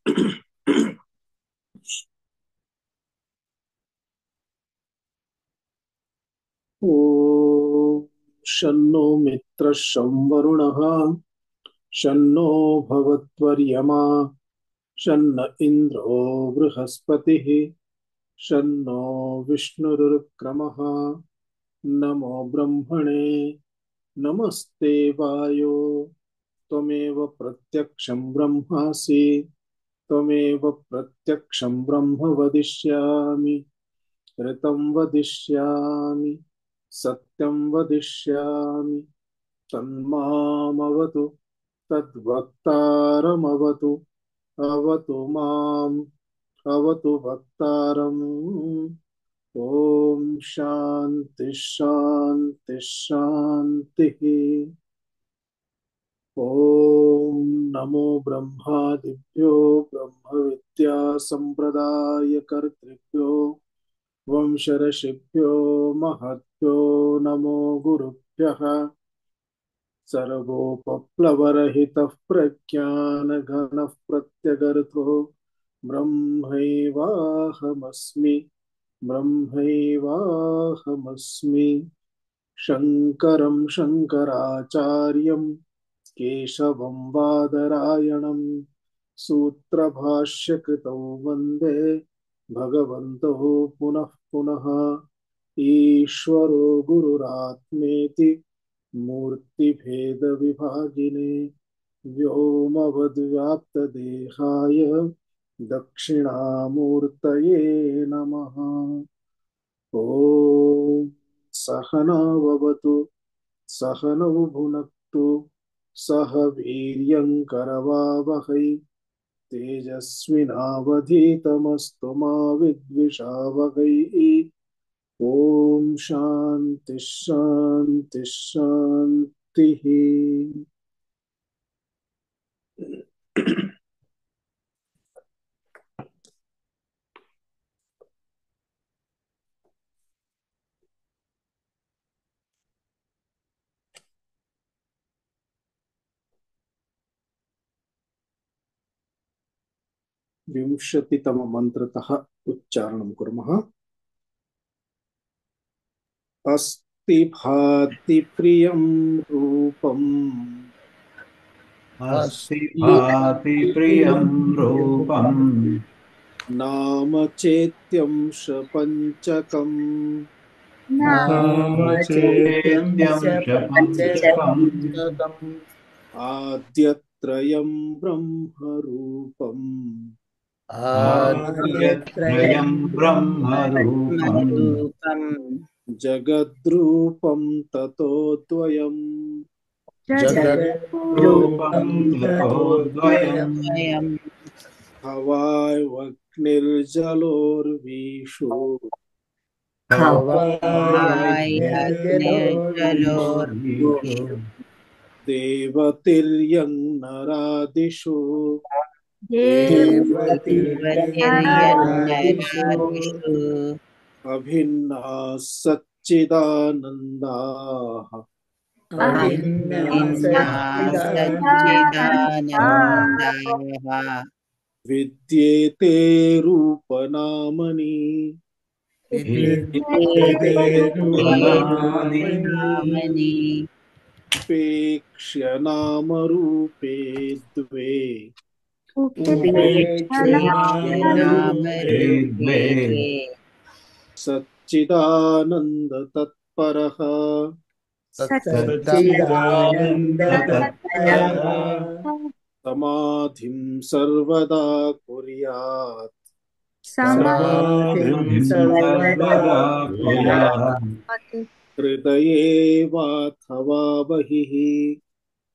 ॐ शन्नो मित्रः शं वरुणः शन्नो भवत्वर्यमा शन्न इन्द्रो बृहस्पतिः शन्नो विष्णुरुक्रमः। नमो ब्रह्मणे नमस्ते वायो त्वमेव प्रत्यक्षं ब्रह्मासि त्वमेव प्रत्यक्षं ब्रह्म वदिष्यामि ऋतं वदिष्यामि सत्यं वदिष्यामि तन्मामवतु तद्वक्तारमवतु अवतु माम् अवतु वक्तारम्। ॐ शान्ति शान्ति शान्तिः। ॐ नमो ब्रह्मादिभ्यो ब्रह्मविद्या सम्प्रदायकर्तृभ्यो वंशऋषिभ्यो महद्भ्यो नमो गुरुभ्यः। सर्वोपप्लवरहितः प्रज्ञानघनः प्रत्यगर्थो ब्रह्मैवाहमस्मि ब्रह्मैवाहमस्मि। शङ्करं शङ्कराचार्यं केशवं बादरायणं सूत्रभाष्यकृतौ वन्दे भगवन्तौ पुनः पुनः। ईश्वरो गुरुरात्मेति मूर्तिभेदविभागिने व्योमवद्व्याप्तदेहाय दक्षिणामूर्तये नमः। ॐ सहना भवतु सहनौ भुनक्तु सह वीर्यङ्करवावहै तेजस्विनावधीतमस्तु मा विद्विषावहै। ॐ शान्ति शान्ति शान्तिः। विंशतितममन्त्रतः उच्चारणं कुर्मः। अस्ति भाति प्रियं रूपम् अस्ति भाति प्रियं रूपम् नाम चेत्यं शपञ्चकम् नाम चेत्यं शपञ्चकम् आद्यत्रयं ब्रह्मरूपम् आद्यत्रयं ब्रह्मरूपम् जगद्रूपं ततोऽद्वयम् जगद्रूपं ततोऽद्वयम् हवाग्निर्जलोर्विषु हवाग्निर्जलोर्विषु देवतिर्यं नरादिषु देवतिर्यन्नरादिषु अभिन्नाः सच्चिदानन्दाः सच्चिदानन्दाः विद्येते रूपनामनि विद्यते रूपनामनि उपेक्ष्य नामरूपे द्वे उपेक्षनामरूपे द्वे सच्चिदानन्दतत्परः सच्चिदानन्दतत्परः समाधिं सर्वदा कुर्यात् समाधिं सर्वदा कुर्यात् हृदये वाथवा बहिः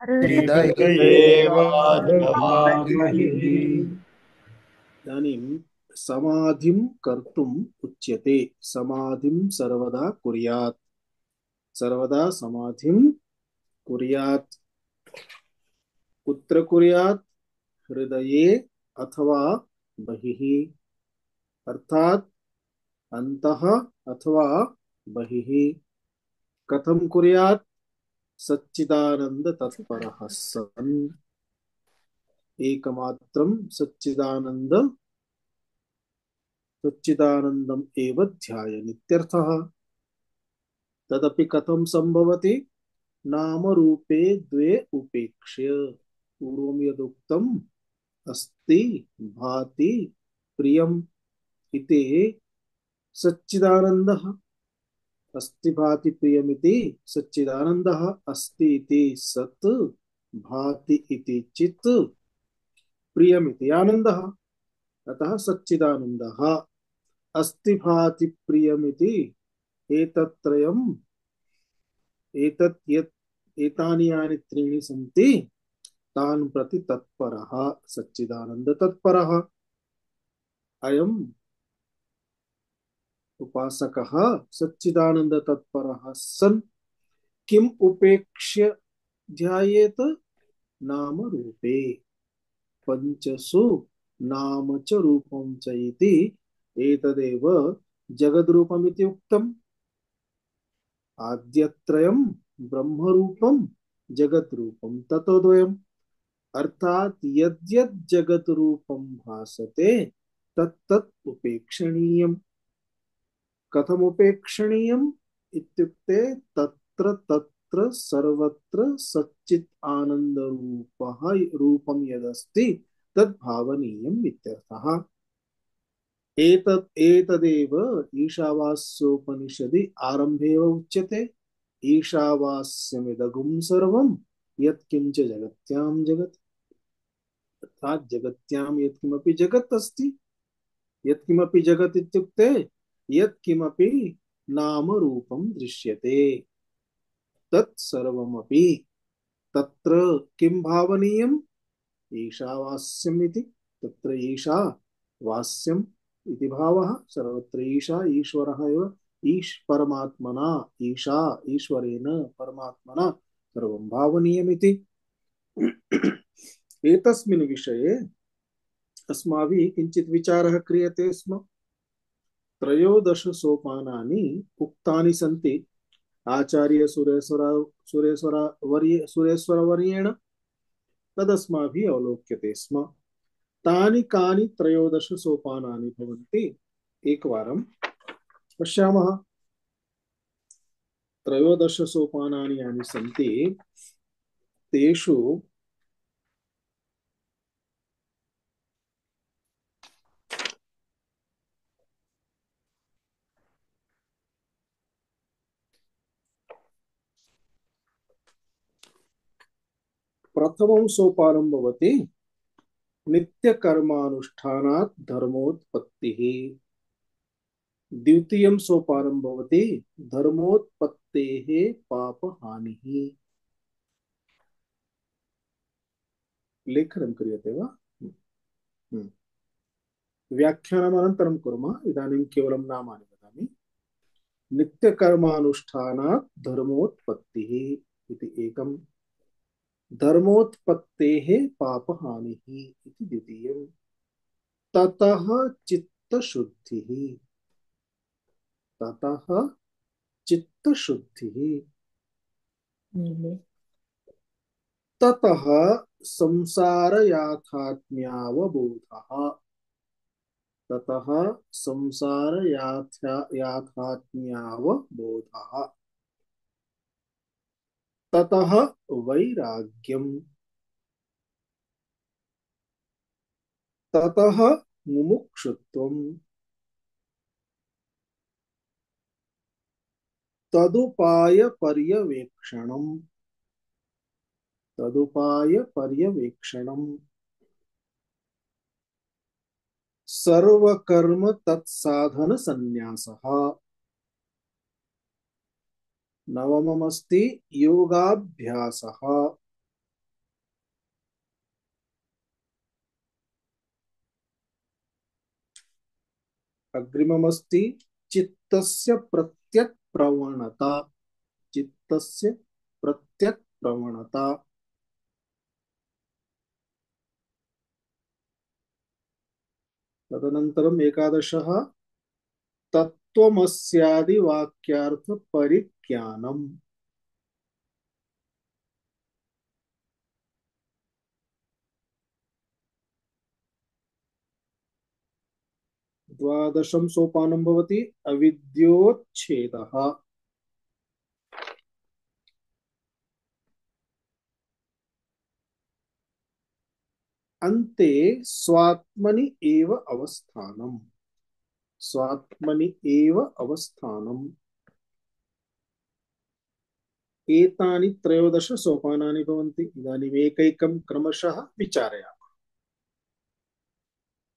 हृदयेवाथवा बहिः। इदानीं समाधिं कर्तुम् उच्यते। समाधिं सर्वदा कुर्यात्। सर्वदा समाधिं कुर्यात्। कुत्र कुर्यात्? हृदये अथवा बहिः, अर्थात अंतः अथवा बहिः। कथं कुर्यात्? सच्चिदानंद तत्परः सन्। एकमात्रं सच्चिदानंद सच्चिदानंदम् एव ध्यायन् इत्यर्थः। तदपि कथं संभवति? नाम रूपे द्वे उपेक्ष्य। पूर्वं यदुक्तम् अस्ति भाति प्रियम् इति सच्चिदानन्दः, अस्ति भाति प्रियमिति सच्चिदानन्दः, अस्ति इति सत्, भाति इति चित्, प्रियमिति आनन्दः। अतः सच्चिदानन्दः। अस्ति भाति प्रियमिति एतत्त्रयम्, एतत् यत् एतानि यानि त्रीणि सन्ति तान् प्रति तत्परः सच्चिदानन्द तत्परः अयम् उपासकः सच्चिदानन्द तत्परः सन् किम् उपेक्ष्य ध्यायेत? नाम रूपे पंचसु नाम च रूपं च इति एतदेव जगद्रूपमिति उक्तम्। आद्यत्रयम् ब्रह्मरूपं जगद्रूपं ततोद्वयम्। अर्थात यद्यद् जगद्रूपं भासते तत्तत् उपेक्षणीयम्। कथम उपेक्षणीयम् इत्युक्ते तत्र तत्र सर्वत्र सच्चित् आनंद रूपः रूपं यदस्ति तद् भावनीयम् इत्यर्थः। एतदेव ईशावास्योपनिषदि आरम्भे एव उच्यते। ईशावास्यमिदगुं सर्वं यत्किञ्च जगत्यां जगत्। अर्थात् जगत्यां यत्किमपि जगत् अस्ति, यत्किमपि जगत् इत्युक्ते यत्किमपि नाम रूपं दृश्यते तत् सर्वमपि तत्र किं भावनीयम्? ईशावास्यम् इति। तत्र ईशा वास्यम् इति भावः। सर्वत्र ईशा ईश्वरः एव। परमात्मना ईशा ईश्वरेण परमात्मना सर्वं भावनीयमिति। एतस्मिन् विषये अस्माभिः किञ्चित् विचारः क्रियते स्म। त्रयोदश सोपानानि उक्तानि सन्ति आचार्य सुरेश्वरवर्येण। तदस्माभिः अवलोक्यते स्म। तानि कानि त्रयोदश सोपानानि भवन्ति एकवारं पश्यामः। त्रयोदश सोपानानि यानि सन्ति तेषु प्रथमं सोपानं भवति नित्यकर्मानुष्ठानात् धर्मोत्पत्तिः। द्वितीयं सोपानं भवति धर्मोत्पत्तेः पापहानिः। लेखनं क्रियते वा? व्याख्यानमनन्तरं कुर्मः। इदानीं केवलं नामानि वदामि। नित्यकर्मानुष्ठानात् धर्मोत्पत्तिः इति एकम्। धर्मोत्पत्तेः पापहानिः इति द्वितीयम्। ततः चित्तशुद्धिः। ततः चित्तशुद्धिः। ततः संसारयाथात्म्यावबोधः। ततः संसारयाथात्म्यावबोधः। ततः वैराग्यम्। ततः मुमुक्षुत्वम्। तदुपाय पर्यवेक्षणम्। तदुपाय पर्यवेक्षणम्। सर्वकर्म तत्साधन संन्यासः। नवममस्ति योगाभ्यासः। अग्रिममस्ति चित्तस्य प्रत्यक् प्रवणता। चित्तस्य प्रत्यक् प्रवणता। तदनन्तरम् एकादशः तत्त्वमस्यादि वाक्यार्थ परिज्ञानम्। द्वादशं सोपानं भवति अविद्योच्छेदः। अन्ते स्वात्मनि एव अवस्थानम्। स्वात्मनि एव अवस्थानम्। एतानि त्रयोदश सोपानानि भवन्ति। इदानीम् एकैकं क्रमशः विचारयामः।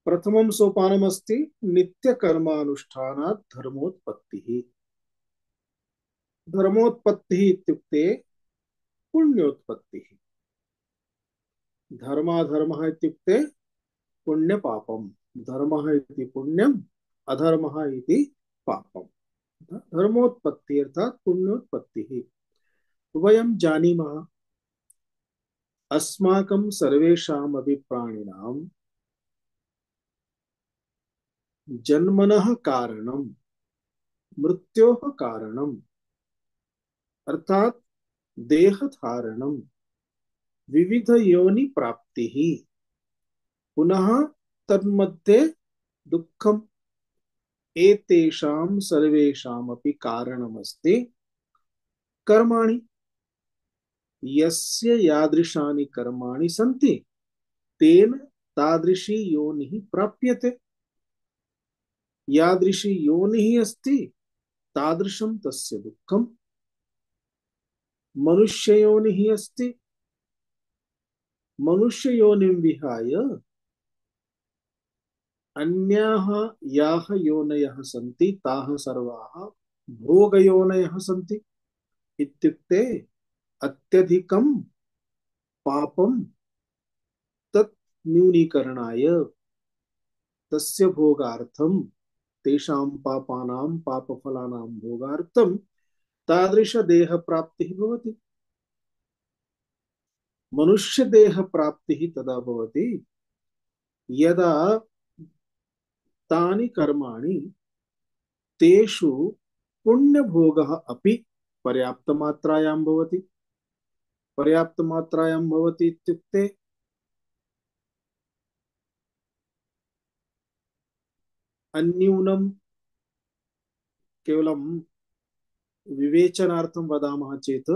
प्रथमं सोपानमस्ति नित्यकर्मानुष्ठानात् धर्मोत्पत्तिः। धर्मोत्पत्तिः इत्युक्ते पुण्योत्पत्तिः। धर्माधर्मः इत्युक्ते पुण्यपापम्। धर्मः इति पुण्यम्, अधर्मः इति पापम्। धर्मोत्पत्तिः अर्थात् पुण्योत्पत्तिः। वयं जानीमः अस्माकं सर्वेषामपि प्राणिनां जन्मनः कारणं मृत्योः कारणम् अर्थात् देहधारणं विविधयोनि प्राप्तिः पुनः तन्मध्ये दुःखम्। एतेषां सर्वेषामपि कारणमस्ति कर्माणि। यस्य यादृशानि कर्माणि सन्ति तेन तादृशी योनिः प्राप्यते। यादृशी योनिः अस्ति तादृशं तस्य दुःखम्। मनुष्ययोनिः अस्ति, मनुष्ययोनिं विहाय अन्याः याः योनयः सन्ति ताः सर्वाः भोगयोनयः सन्ति। इत्युक्ते अत्यधिकं पापं तत् न्यूनीकरणाय तस्य भोगार्थं तेषां पापानां पापफलानां भोगार्थं तादृशदेहप्राप्तिः भवति। मनुष्यदेहप्राप्तिः तदा भवति यदा तानि कर्माणि तेषु पुण्यभोगः अपि पर्याप्तमात्रायां भवति। पर्याप्तमात्रायां भवति इत्युक्ते अन्यूनं केवलं विवेचनार्थं वदामः चेत्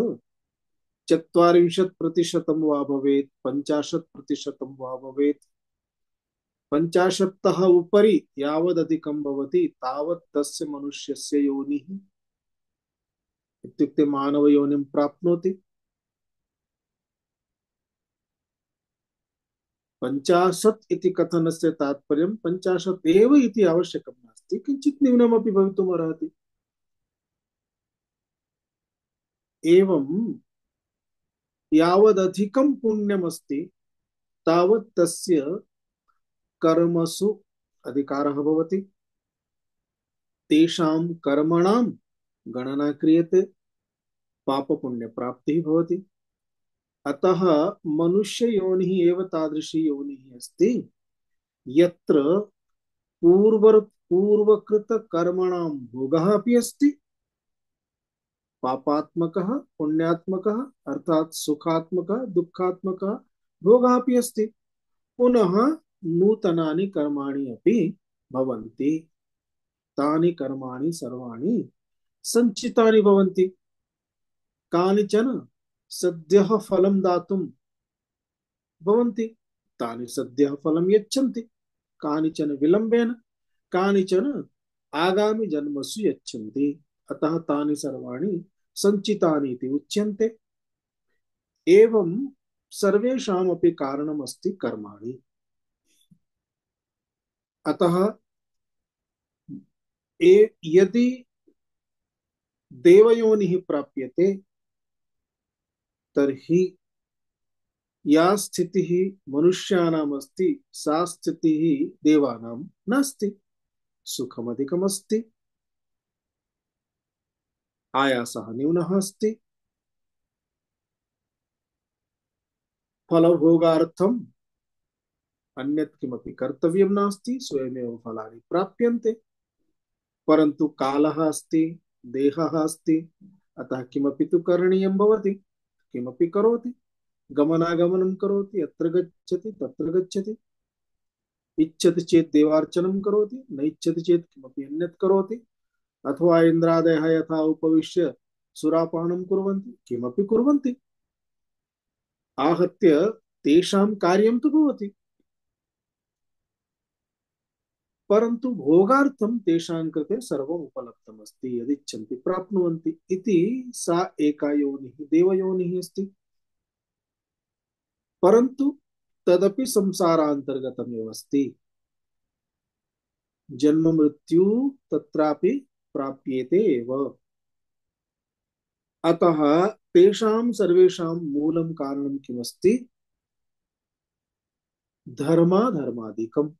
40% वा भवेत्, 50% वा भवेत्। 50तः उपरि यावदधिकं भवति तावत् तस्य मनुष्यस्य योनिः इत्युक्ते मानवयोनिं प्राप्नोति। 50 इति कथनस्य तात्पर्यं 50 एव इति आवश्यकं नास्ति, किञ्चित् न्यूनमपि भवितुमर्हति। एवं यावदधिकं पुण्यमस्ति तावत् तस्य कर्मसु अधिकारः भवति। तेषां कर्मणां गणना क्रियते, पापपुण्यप्राप्तिः भवति। अतः मनुष्ययोनिः एव तादृशी योनिः अस्ति यत्र पूर्वकृतकर्मणां भोगः अपि अस्ति। पापात्मकः पुण्यात्मकः अर्थात् सुखात्मकः दुःखात्मकः भोगः अपि अस्ति। पुनः नूतनानि कर्माणि अपि भवन्ति। तानि कर्माणि सर्वाणि सञ्चितानि भवन्ति। कानिचन सद्यः फलं दातुं भवन्ति, तानि सद्यः फलं यच्छन्ति। कानिचन विलम्बेन, कानिचन आगामि जन्मसु यच्छन्ति। अतः तानि सर्वाणि सञ्चितानि इति उच्यन्ते। एवं सर्वेषामपि कारणमस्ति कर्माणि। अतः यदि देवयोनिः प्राप्यते तर्हि या स्थितिः मनुष्याणाम् अस्ति सा स्थितिः देवानां नास्ति। सुखमधिकमस्ति, आयासः न्यूनः अस्ति, फलभोगार्थम् अन्यत् किमपि कर्तव्यं नास्ति, स्वयमेव फलानि प्राप्यन्ते। परन्तु कालः अस्ति, देहः अस्ति, अतः किमपि तु करणीयं भवति। किमपि करोति, गमनागमनं करोति, यत्र गच्छति तत्र गच्छति। इच्छति चेत् देवार्चनं करोति, न इच्छति चेत् किमपि अन्यत् करोति, अथवा इन्द्रादयः यथा उपविश्य सुरापानं कुर्वन्ति, किमपि कुर्वन्ति, आहत्य तेषां कार्यं तु भवति, परन्तु भोगार्थं तेषां कृते सर्वम् उपलब्धमस्ति, यदिच्छन्ति प्राप्नुवन्ति इति सा एका योनिः देवयोनिः अस्ति। परन्तु तदपि संसारान्तर्गतमेव अस्ति, जन्म मृत्यु तत्रापि प्राप्येते एव। अतः तेषां सर्वेषां मूलं कारणं किमस्ति? धर्माधर्मादिकम्।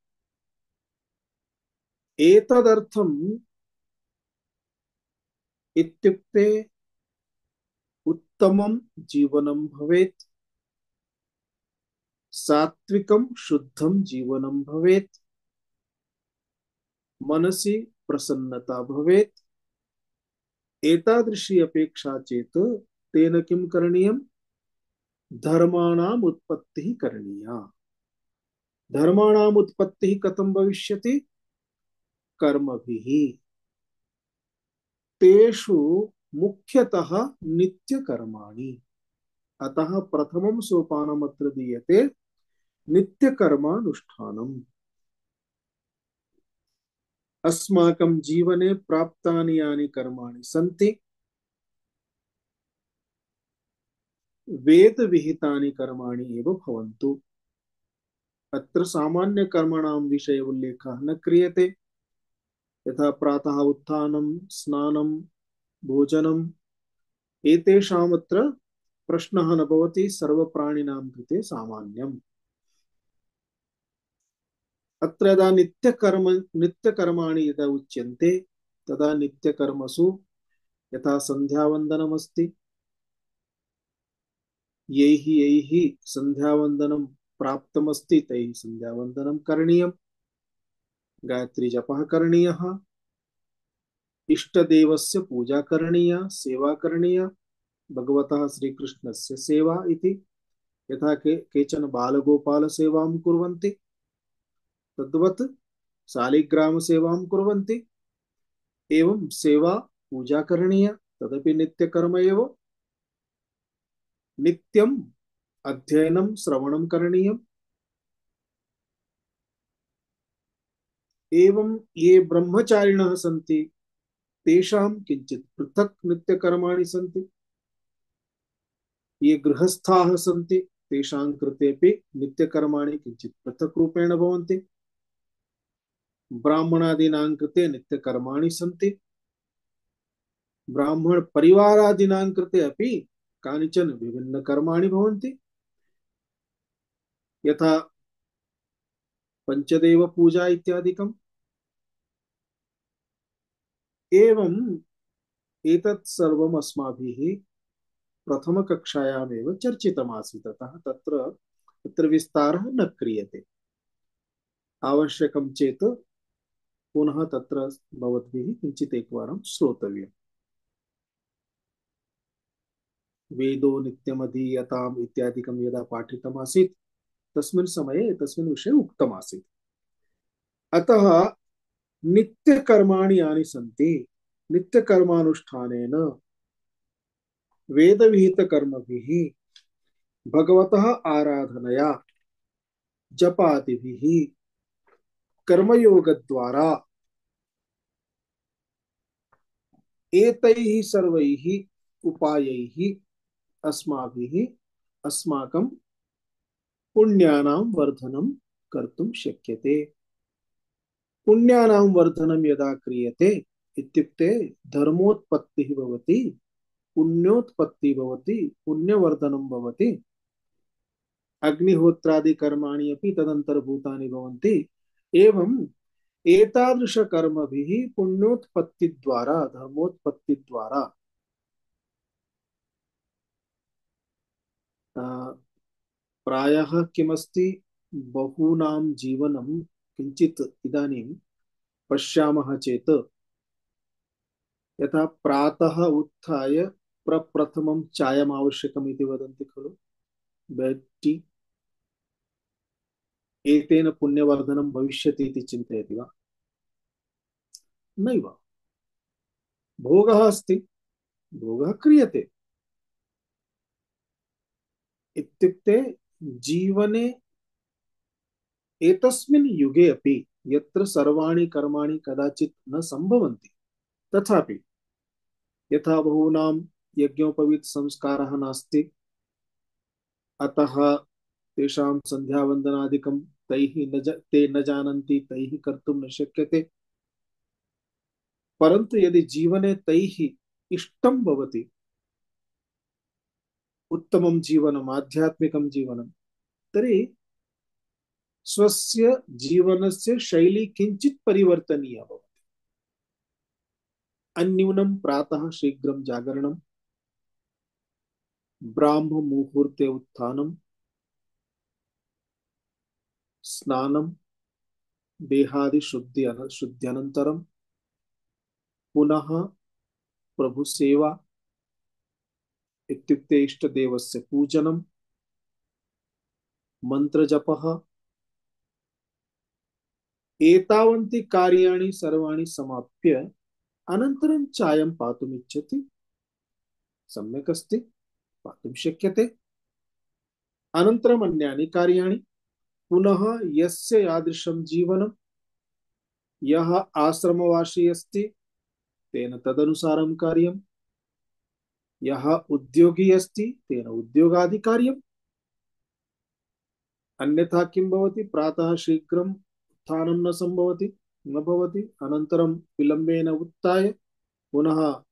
एतदर्थम् इत्युक्ते उत्तमं जीवनं भवेत्, सात्विकं शुद्धं जीवनं भवेत्, मनसि प्रसन्नता भवेत्, एतादृशी अपेक्षा चेत् तेन किं करणीयं? धर्माणाम् उत्पत्तिः करणीया। धर्माणाम् उत्पत्तिः कथं भविष्यति? कर्मभिः। तेषु मुख्यतः नित्यकर्माणि। अतः प्रथमं सोपानम् अत्र दीयते नित्यकर्मानुष्ठानम्। अस्माकं जीवने प्राप्तानि यानि कर्माणि सन्ति, वेद विहितानि कर्माणि एव भवन्तु। अत्र सामान्य कर्मणां विषये उल्लेखः न क्रियते, यथा प्रातः उत्थानं, स्नानं, भोजनम्, एतेषाम् अत्र प्रश्नः न भवति, सर्वप्राणिनां कृते सामान्यम्। अत्र यदा नित्यकर्माणि यदा उच्यन्ते तदा नित्यकर्मसु यथा सन्ध्यावन्दनमस्ति, यैः सन्ध्यावन्दनं प्राप्तमस्ति तैः सन्ध्यावन्दनं करणीयम्, गायत्री जपः करणीयः, इष्टदेवस्य पूजा करणीया, सेवा करणीया, भगवतः श्रीकृष्णस्य सेवा इति। यथा केचन बालगोपाल सेवां कुर्वन्ति, तद्वत् शालिग्राम सेवां कुर्वन्ति, एवं सेवा पूजा करणीया, तदपि नित्यकर्म एव। नित्यम् अध्ययनं श्रवणं करणीयम्। एवं ये ब्रह्मचारिणः सन्ति तेषां किञ्चित् पृथक् नित्यकर्माणि सन्ति, ये गृहस्थाः सन्ति तेषां कृतेपि नित्यकर्माणि किञ्चित् पृथक् रूपेण भवन्ति। ब्राह्मणादीनां कृते नित्यकर्माणि सन्ति, ब्राह्मण परिवारादीनां कृते अपि कानिचन विभिन्नकर्माणि भवन्ति, यथा पंचदेव पूजा इत्यादिकम्। एवं एतत् सर्वम् अस्माभिः प्रथमकक्षायामेव चर्चितमासीत्, अतः तत्र विस्तारः न क्रियते। आवश्यकं चेत् पुनः तत्र भवद्भिः किञ्चित् एकवारं श्रोतव्यम्। वेदो नित्यमधीयताम् इत्यादिकं यदा पाठितमासीत् तस्मिन् समये तस्मिन् विषये उक्तमासीत्। अतः नित्यकर्माणि यानि सन्ति, नित्यकर्मानुष्ठानेन वेदविहितकर्मभिः, भगवतः आराधनया, जपादिभिः, कर्मयोगद्वारा एतैः सर्वैः उपायैः अस्माभिः अस्माकं पुण्यानां वर्धनं कर्तुं शक्यते। पुण्यानां वर्धनं यदा क्रियते इत्युक्ते धर्मोत्पत्तिः भवति, पुण्योत्पत्तिः भवति, पुण्यवर्धनं भवति, अग्निहोत्रादि कर्माणि अपि तदन्तर्भूतानि भवन्ति। एवं एतादृशकर्मभिः पुण्योत्पत्तिद्वारा, धर्मोत्पत्तिद्वारा प्रायः किमस्ति, बहूनां जीवनं किञ्चित् इदानीं पश्यामः चेत्, यथा प्रातः उत्थाय प्रप्रथमं चायम् आवश्यकम् इति वदन्ति खलु, बेड् टी। एतेन पुण्यवर्धनं भविष्यति इति चिन्तयति वा? नैव। भोगः अस्ति, भोगः क्रियते इत्युक्ते जीवने एतस्मिन् युगे अपि यत्र सर्वाणि कर्माणि कदाचित् न सम्भवन्ति, तथापि यथा बहूनां यज्ञोपवीत संस्कारः नास्ति, अतः तेषां संध्यावन्दनादिकं ते न जानन्ति, तैः कर्तुं न शक्यते। परन्तु यदि जीवने तैः इष्टं भवति, उत्तमं जीवनम्, आध्यात्मिकं जीवनं, तर्हि स्वस्य जीवनस्य शैली किञ्चित् परिवर्तनीया भवति। अन्यूनं प्रातः शीघ्रं जागरणं, ब्राह्म मुहूर्ते उत्थानं, स्नानं, देहादि शुद्ध्यनन्तरं पुनः प्रभुसेवा इत्युक्ते इष्टदेवस्य पूजनं, मन्त्रजपः, एतावन्ति कार्याणि सर्वाणि समाप्य अनन्तरं चायं पातुमिच्छति, सम्यक् अस्ति, पातुं शक्यते। अनन्तरम् अन्यानि कार्याणि, पुनः यस्य यादृशं जीवनं, यः आश्रमवासी अस्ति तेन तदनुसारं कार्यं, यः उद्योगी अस्ति तेन उद्योगादि कार्यम्। अन्यथा किं भवति? प्रातः शीघ्रम् उत्थानं न सम्भवति, न भवति, अनन्तरं विलम्बेन उत्थाय पुनः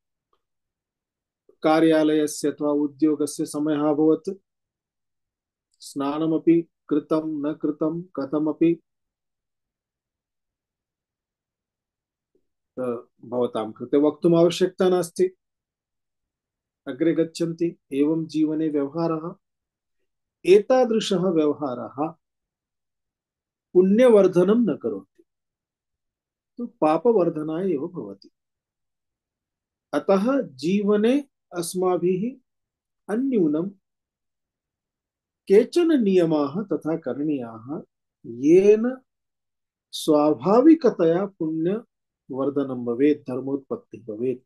कार्यालयस्य अथवा उद्योगस्य समयः अभवत्, स्नानमपि कृतं न कृतं कथमपि भवतां कृते वक्तुम् आवश्यकता नास्ति, अग्रे गच्छन्ति। एवं जीवने व्यवहारः, एतादृशः व्यवहारः पुण्यवर्धनं न करोति, तो पापवर्धनाय एव भवति। अतः जीवने अस्माभिः अन्यूनं केचन नियमाः तथा करणीयाः, येन स्वाभाविकतया पुण्यवर्धनं भवेत्, धर्मोत्पत्तिः भवेत्।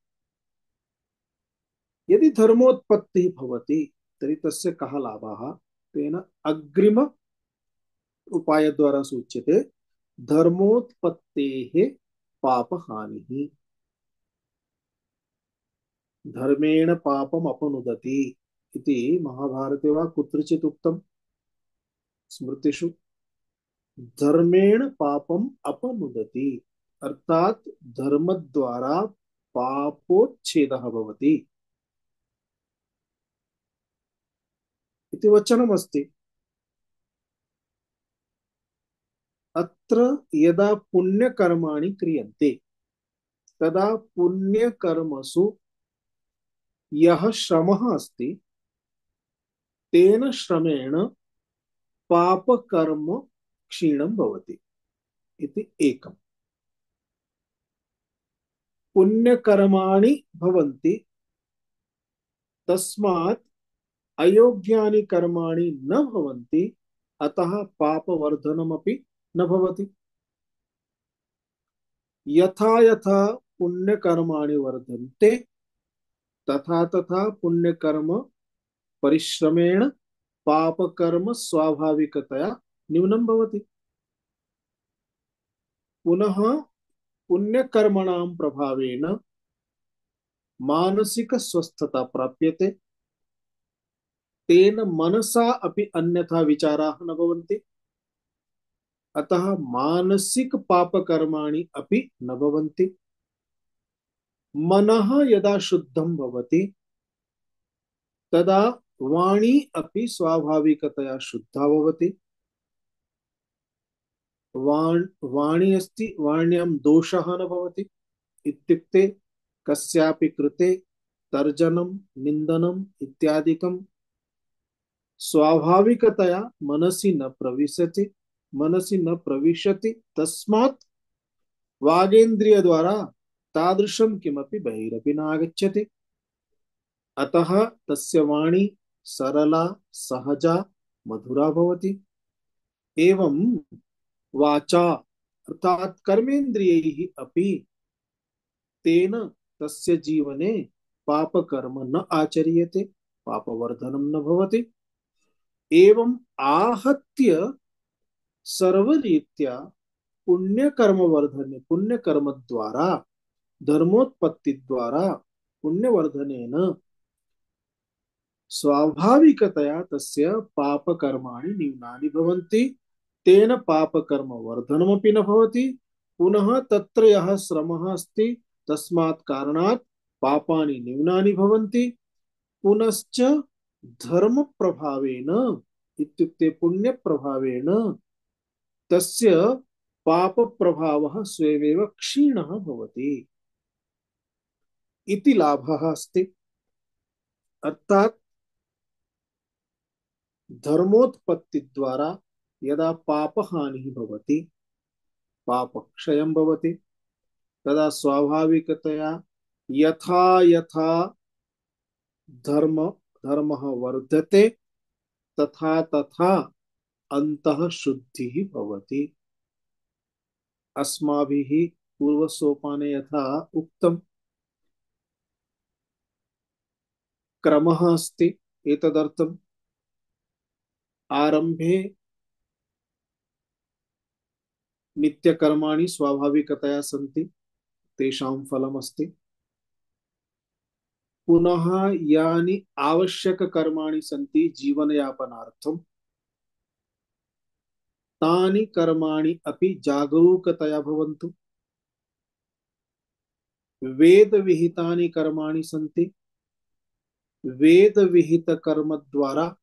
यदि धर्मोत्पत्तिः भवति तर्हि तस्य कः लाभः? तेन अग्रिम उपायद्वारा सूच्यते, धर्मोत्पत्तेः पापहानिः। धर्मेण पापम् अपनुदति इति महाभारते वा कुत्रचित् उक्तं स्मृतिषु। धर्मेण पापम् अपनुदति अर्थात धर्म द्वारा पापोच्छेदः भवति इति वचनमस्ति। अत्र यदा पुण्यकर्माणि क्रियन्ते तदा पुण्यकर्मसु यः श्रमः अस्ति तेन श्रमेण पापकर्म क्षीणं भवति इति एकम्। पुण्यकर्माणि भवन्ति, तस्मात् अयोग्यानि कर्माणि न भवन्ति, अतः पापवर्धनमपि न भवति। यथा यथा पुण्यकर्माणि वर्धन्ते तथा तथा पुण्यकर्म परिश्रमेण पापकर्म स्वाभाविकतया न्यूनं भवति। पुनः पुण्यकर्मणां प्रभावेन मानसिक स्वस्थता प्राप्यते, तेन मनसा अपि अन्यथा विचाराः न भवन्ति, अतः मानसिक पापकर्माणि अपि न भवन्ति। मनः यदा शुद्धं भवति तदा वाणी अपि स्वाभाविकतया शुद्धा भवति। वाणी अस्ति, वाण्यां दोषः न भवति, इत्युक्ते कस्यापि कृते तर्जनं निन्दनम् इत्यादिकं स्वाभाविकतया मनसि न प्रविशति। तस्मात् वागेन्द्रिय द्वारा तादृशं किमपि बहिरपि न आगच्छति। अतः तस्य वाणी सरला सहजा मधुरा भवति। एवं वाचा अर्थात कर्मेन्द्रियैः अपि तेन तस्य जीवने पापकर्म न आचर्यते, पापवर्धनं न भवति। एवं आहत्य सर्वरीत्या पुण्यकर्म वर्धने, पुण्यकर्म द्वारा, धर्मोत्पत्ति द्वारा, पुण्यवर्धनेन स्वाभाविकतया तस्य पापकर्माणि न्यूनानि भवन्ति, तेन पापकर्म वर्धनमपि न भवति। पुनः तत्र यः श्रमः अस्ति तस्मात् कारणात् पापानि न्यूनानि भवन्ति। पुनश्च धर्म प्रभावेन इत्युक्ते पुण्य प्रभावेन तस्य पाप प्रभावः स्वयमेव क्षीणः भवति इति लाभः अस्ति। अर्थात धर्मोत्पत्ति द्वारा यदा पापहानिः भवति, पापक्षयं भवति, तदा स्वाभाविकतया यथा यथा धर्म धर्मः वर्धते तथा तथा अंतः शुद्धिः भवति। अस्माभिः पूर्वसोपाने यथा उक्तं क्रमः अस्ति। एतदर्थम् आरंभे नित्यकर्माणि स्वाभाविकतया सन्ति, तेषां फलमस्ति। पुनः यानि आवश्यककर्माणि सन्ति जीवनयापनार्थं, तानि कर्माणि अपि जागरूकतया भवन्तु। वेदविहितानि कर्माणि सन्ति, वेदविहितकर्म द्वारा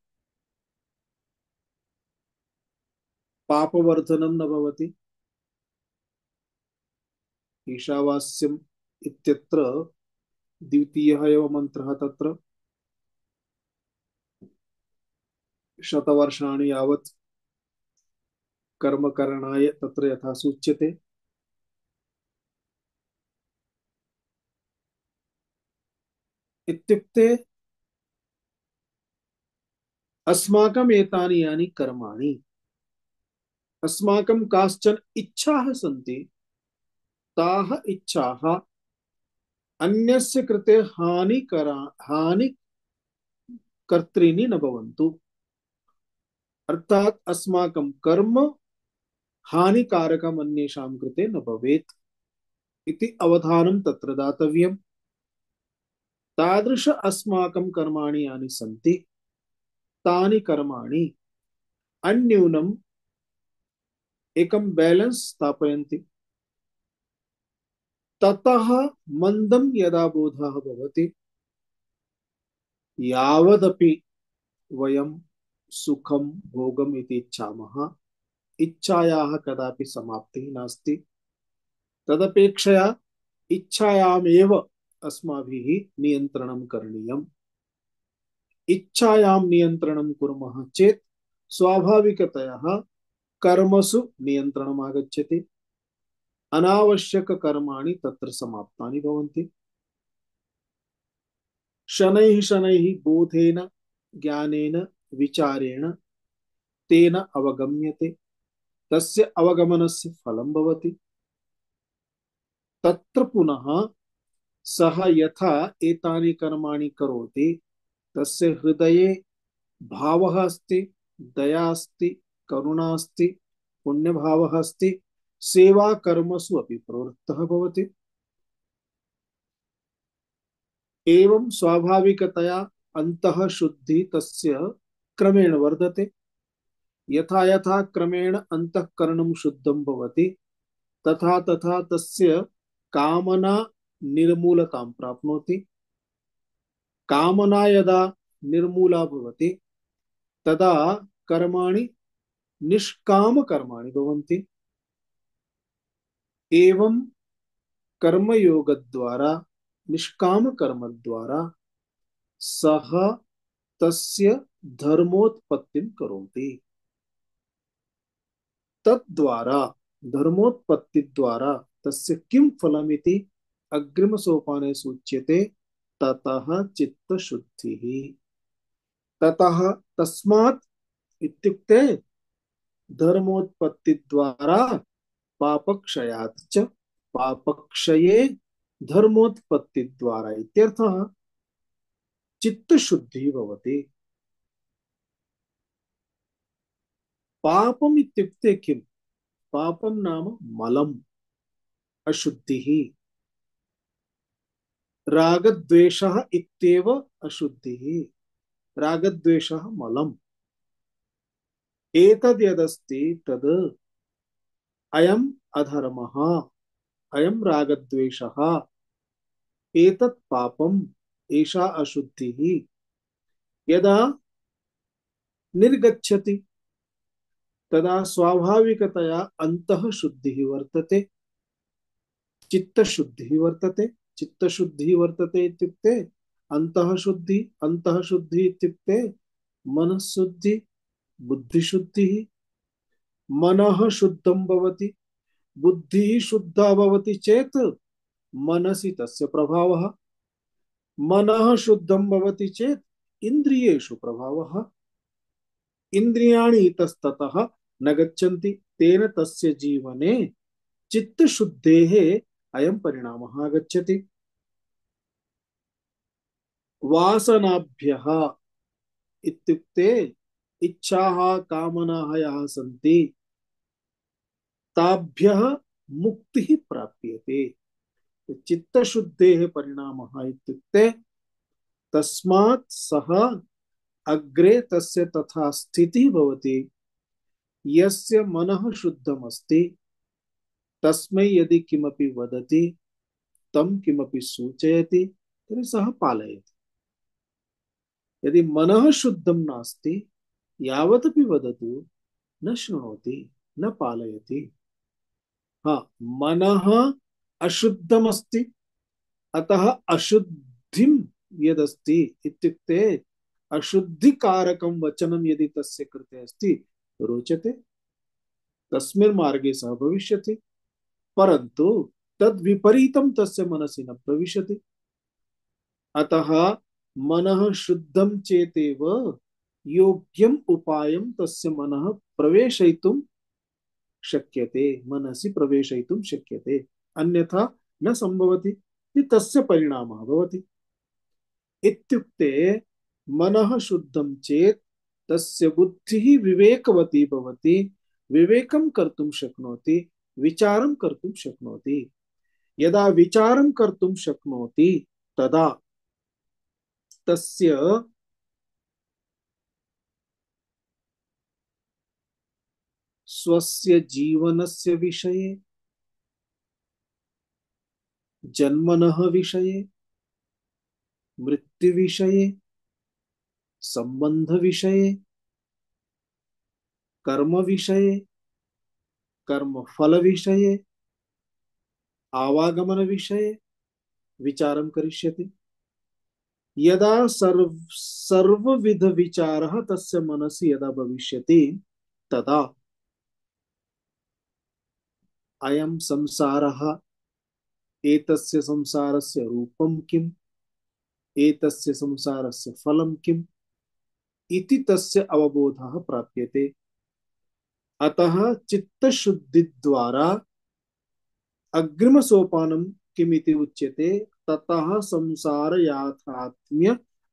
पापवर्धनं न भवति। ईशावास्यम् इत्यत्र द्वितीयः एव मन्त्रः, तत्र शतवर्षाणि यावत् कर्मकरणाय तत्र यथा सूच्यते। इत्युक्ते अस्माकम् एतानि यानि कर्माणि, अस्माकं काश्चन इच्छाः सन्ति, ताः इच्छाः अन्यस्य कृते हानिकर्तॄणि न भवन्तु। अर्थात अस्माकं कर्म हानिकारकम् अन्येषां कृते न भवेत् इति अवधानं तत्र दातव्यम्। तादृश अस्माकं कर्माणि यानि सन्ति, तानि कर्माणि अन्यूनम् एकं बैलेंस स्थापयन्ति। ततः मन्दं यदा बोधः भवति, यावदपि वयं सुखं भोगम् इति इच्छामः, इच्छायाः कदापि समाप्तिः नास्ति। तदपेक्षया इच्छायामेव अस्माभिः नियन्त्रणं करणीयम्। इच्छायां नियन्त्रणं कुर्मः चेत् स्वाभाविकतया कर्मसु नियन्त्रणम् आगच्छति, अनावश्यककर्माणि तत्र समाप्तानि भवन्ति। शनैः शनैः बोधेन, ज्ञानेन, विचारेण तेन अवगम्यते, तस्य अवगमनस्य फलं भवति। तत्र पुनः सः यथा एतानि कर्माणि करोति, तस्य हृदये भावः अस्ति, दया अस्ति, करुणा अस्ति, पुण्यभावः अस्ति, सेवा कर्मसु अपि प्रवृत्तः भवति। एवं स्वाभाविकतया अंतः शुद्धि तस्य क्रमेण वर्धते। यथा यथा क्रमेण अंतःकरणं शुद्धं भवति, तथा तथा तस्य कामना निर्मूलतां प्राप्नोति। कामना यदा निर्मूला भवति, तदा कर्माणि निष्काम कर्माणि भवन्ति। एवं कर्मयोग द्वारा, निष्काम कर्म द्वारा सः तस्य धर्मोत्पत्तिं करोति। तद्वारा, धर्मोत्पत्ति द्वारा तस्य किं फलमिति अग्रिम सोपाने सूच्यते। ततः चित्त शुद्धिः। ततः तस्मात् इत्युक्ते धर्मोत्पत्ति द्वारा पापक्षयात् च, पापक्षये धर्मोत्पत्ति द्वारा इत्यर्थः। चित्त शुद्धि भवति। पापम इत्युक्ते किम? पापम नाम मलम, अशुद्धिः। रागद्वेषः इत्येव अशुद्धिः। रागद्वेषः मलम्। एतद् यदस्ति तद् अयम् अधर्मः, अयम् रागद्वेषः, एतत् पापम्, एषा अशुद्धिः। यदा निर्गच्छति तदा स्वाभाविकतया अन्तः शुद्धिः वर्तते, चित्तशुद्धिः वर्तते। चित्तशुद्धिः वर्तते इत्युक्ते अन्तः शुद्धि, अन्तः शुद्धि इत्युक्ते मनःशुद्धि, बुद्धिशुद्धिः। मनः शुद्धं भवति, बुद्धिः शुद्धा भवति चेत् मनसि तस्य प्रभावः। मनः शुद्धं भवति चेत् इन्द्रियेषु प्रभावः। इन्द्रियाणि इतस्ततः न गच्छन्ति, तेन तस्य जीवने चित्तशुद्धेः अयं परिणामः आगच्छति। वासनाभ्यः इत्युक्ते इच्छाः कामनाः याः सन्ति ताभ्यः मुक्तिः प्राप्यते। चित्तशुद्धेः परिणामः इत्युक्ते तस्मात् सः अग्रे तस्य तथा स्थितिः भवति। यस्य मनः शुद्धमस्ति तस्मै यदि किमपि वदति, तं किमपि सूचयति तर्हि सः पालयति। यदि मनः शुद्धं नास्ति, यावदपि वदतु न शृणोति, न पालयति। हाँ, मनः अशुद्धमस्ति, अतः अशुद्धिं यदस्ति इत्युक्ते अशुद्धिकारकं वचनं यदि तस्य कृते अस्ति रोचते, तस्मिन् मार्गे सः भविष्यति। परन्तु तद् विपरीतं तस्य मनसि न प्रविशति। अतः मनः शुद्धं चेतेव योग्यम् उपायं तस्य मनः प्रवेशयितुं शक्यते, मनसि प्रवेशयितुं शक्यते। अन्यथा न संभवति। तस्य परिणामः भवति। इत्युक्ते मनः शुद्धं चेत् तस्य बुद्धिः विवेकवती भवति, विवेकं कर्तुं शक्नोति, विचारं कर्तुं शक्नोति। यदा विचारं कर्तुं शक्नोति तदा तस्य स्वस्य जीवनस्य विषये, जन्मनः विषये, मृत्युविषये, संबंधविषये, कर्मविषये, कर्मफलविषये, आवागमनविषये विचारं करिष्यति। यदा सर्वविधविचारः तस्य मनसि यदा भविष्यति तदा अयं संसारः, एतस्य संसारस्य रूपं किम्, एतस्य संसारस्य फलं किम् इति तस्य अवबोधः प्राप्यते। अतः चित्तशुद्धिद्वारा अग्रिमसोपानं किमिति उच्यते, ततः संसार याथात्म्य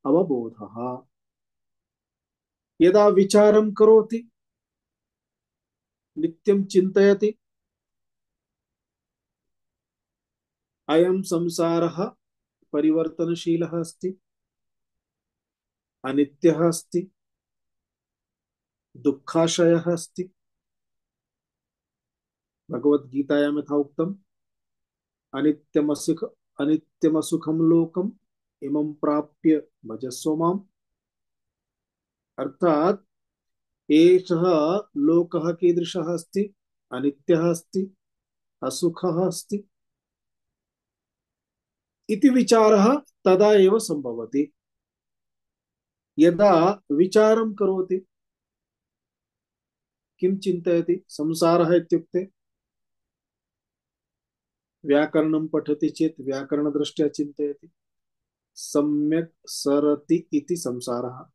अवबोधः। यदा विचारं करोति, नित्यं चिन्तयति, अयं संसारः परिवर्तनशीलः अस्ति, अनित्यः अस्ति, दुःखाशयः अस्ति। भगवद्गीतायां यथा उक्तम्, अनित्यमसुखं लोकम् इमं प्राप्य भजस्व माम्। अर्थात एषः लोकः कीदृशः अस्ति? अनित्यः अस्ति, असुखः अस्ति इति विचारः तदा एव संभवति यदा विचारं करोति। किं चिन्तयति? संसारः इत्युक्ते व्याकरणं पठति चेत् व्याकरणदृष्ट्या चिन्तयति, सम्यक् सरति इति संसारः।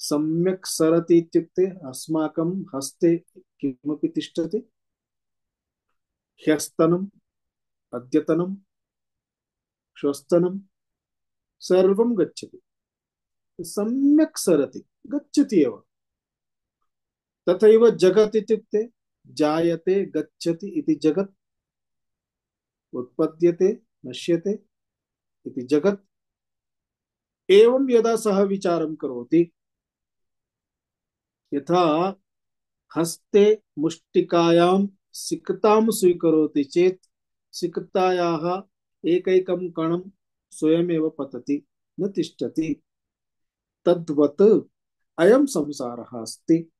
सम्यक् सरति इत्युक्ते अस्माकं हस्ते किमपि तिष्ठति, ह्यस्तनम्, अद्यतनं, श्वस्तनं सर्वं गच्छति, सम्यक् सरति, गच्छति एव। तथैव जगत् इत्युक्ते जायते गच्छति इति जगत्, उत्पद्यते नश्यते इति जगत्। एवं यदा सः विचारं करोति, यथा हस्ते मुष्टिकायां सिकतां स्वीकरोति चेत् सिकतायाः एकैकं कणं स्वयमेव पतति, न तिष्ठति। तद्वत् अयं संसारः अस्ति।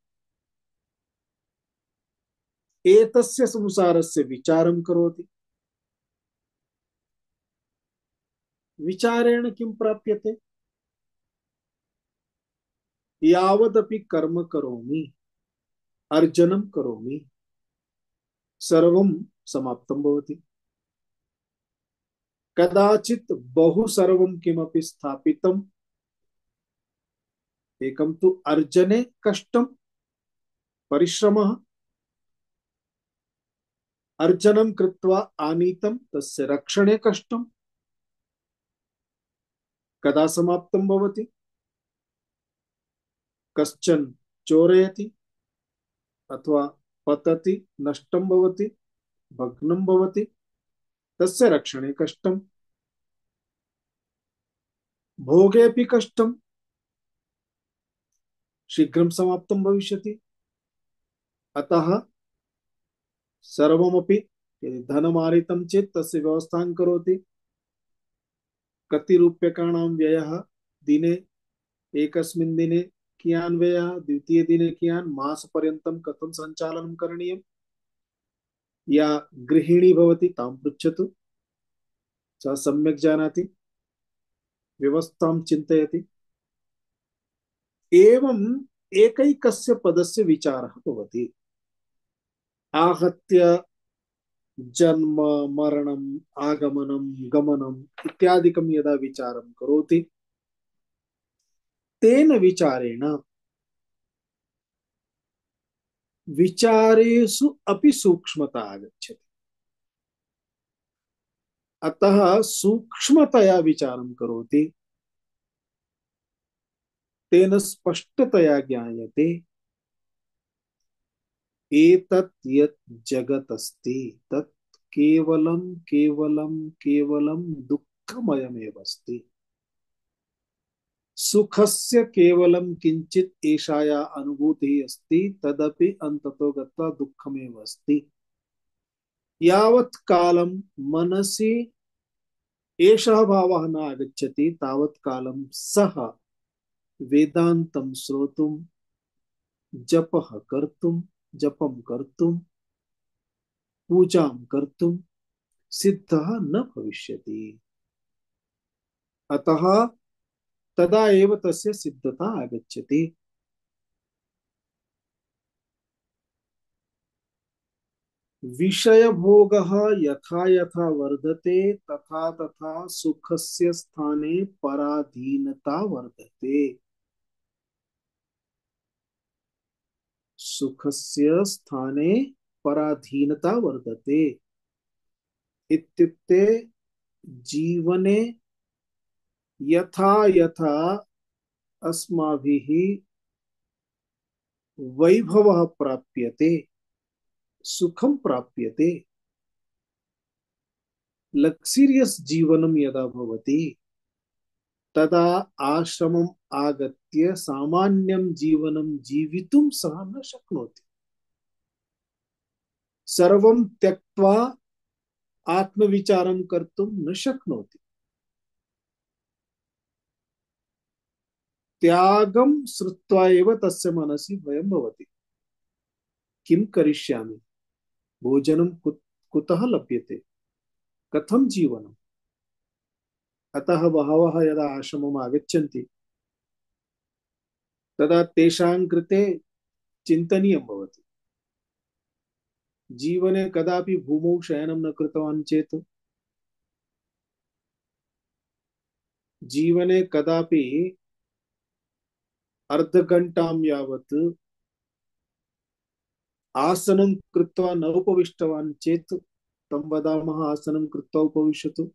एतस्य संसारस्य विचारं करोति। विचारेण किं प्राप्यते? यावदपि कर्म करोमि, अर्जनं करोमि, सर्वं समाप्तं भवति। कदाचित् बहु सर्वं किमपि स्थापितम्, एकं तु अर्जने कष्टं, परिश्रमः, अर्जनं कृत्वा आनीतं तस्य रक्षणे कष्टं, कदा समाप्तं भवति? कश्चन चोरयति अथवा पतति, नष्टं भवति, भग्नं भवति, तस्य रक्षणे कष्टं, भोगेऽपि कष्टं, शीघ्रं समाप्तं भविष्यति। अतः सर्वमपि यदि धनमारितं चेत् तस्य व्यवस्थां करोति। कति रूप्यकाणां व्ययः दिने, एकस्मिन् दिने कियान् व्ययः, द्वितीय दिने कियान्, मासपर्यन्तं कथं सञ्चालनं करणीयं। या गृहिणी भवति तां पृच्छतु, सा सम्यक् जानाति, व्यवस्थां चिन्तयति। एवम् एकैकस्य पदस्य विचारः भवति। आहत्य जन्म मरणम् आगमनं गमनम् इत्यादिकं यदा विचारं करोति, तेन विचारेण विचारेषु अपि सूक्ष्मता आगच्छति। अतः सूक्ष्मतया विचारं करोति, तेन स्पष्टतया ज्ञायते एतत् यत् जगत् अस्ति तत् केवलं केवलं केवलं दुःखमयमेव अस्ति। सुखस्य केवलं किंचित् एषाया अनुभूतिः अस्ति, तदपि अन्ततो गत्वा दुःखमेव अस्ति। यावत् कालं मनसि एषः भावः न आगच्छति, तावत् कालं सः वेदान्तं श्रोतुं, जपं कर्तुं, पूजां कर्तुं सिद्धः न भविष्यति। अतः तदा एव तस्य सिद्धता आगच्छति। विषयभोगः यथा यथा वर्धते तथा तथा सुखस्य स्थाने पराधीनता वर्धते। सुखस्य स्थाने पराधीनता वर्धते इत्युक्ते जीवने यथा यथा अस्माभिः वैभवः प्राप्यते, सुखं प्राप्यते, लक्सीरियस् जीवनं यदा भवति, तदा आश्रमम् आगत्य सामान्यं जीवनं जीवितुं सः न शक्नोति। सर्वं त्यक्त्वा आत्मविचारं कर्तुं न शक्नोति। त्यागं श्रुत्वा एव तस्य मनसि भयं भवति। किं करिष्यामि? भोजनं कुतः लभ्यते? कथं जीवनम्? अतः बहवः यदा आश्रमम् आगच्छन्ति तदा तेषां कृते चिन्तनीयं भवति। जीवने कदापि भूमौ शयनं न कृतवान् चेत्, जीवने कदापि अर्धघण्टां यावत् आसनं कृत्वा न उपविष्टवान् चेत् तं वदामः आसनं कृत्वा उपविशतु।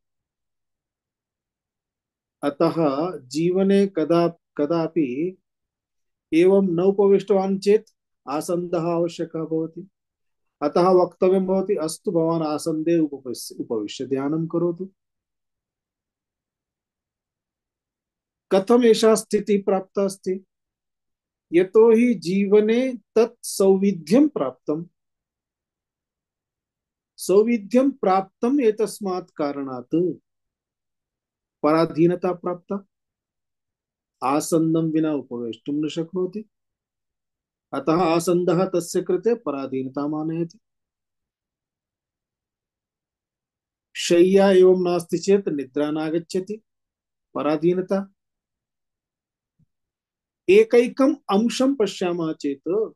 अतः जीवने कदापि एवं न उपविष्टवान् चेत् आसन्दः आवश्यकः भवति। अतः वक्तव्यं भवति अस्तु भवान् आसन्दे उपविश्य ध्यानं करोतु। कथम एषा स्थितिः प्राप्ता अस्ति? यतोहि जीवने तत् सौविध्यं प्राप्तम्। सौविध्यं प्राप्तम् एतस्मात् कारणात् पराधीनता प्राप्ता। आसन्दं विना उपवेष्टुं न शक्नोति, अतः आसन्दः तस्य कृते पराधीनताम् आनयति। शय्या एवं नास्ति चेत् निद्रा नागच्छति, पराधीनता। एकैकम् अंशं पश्यामः चेत्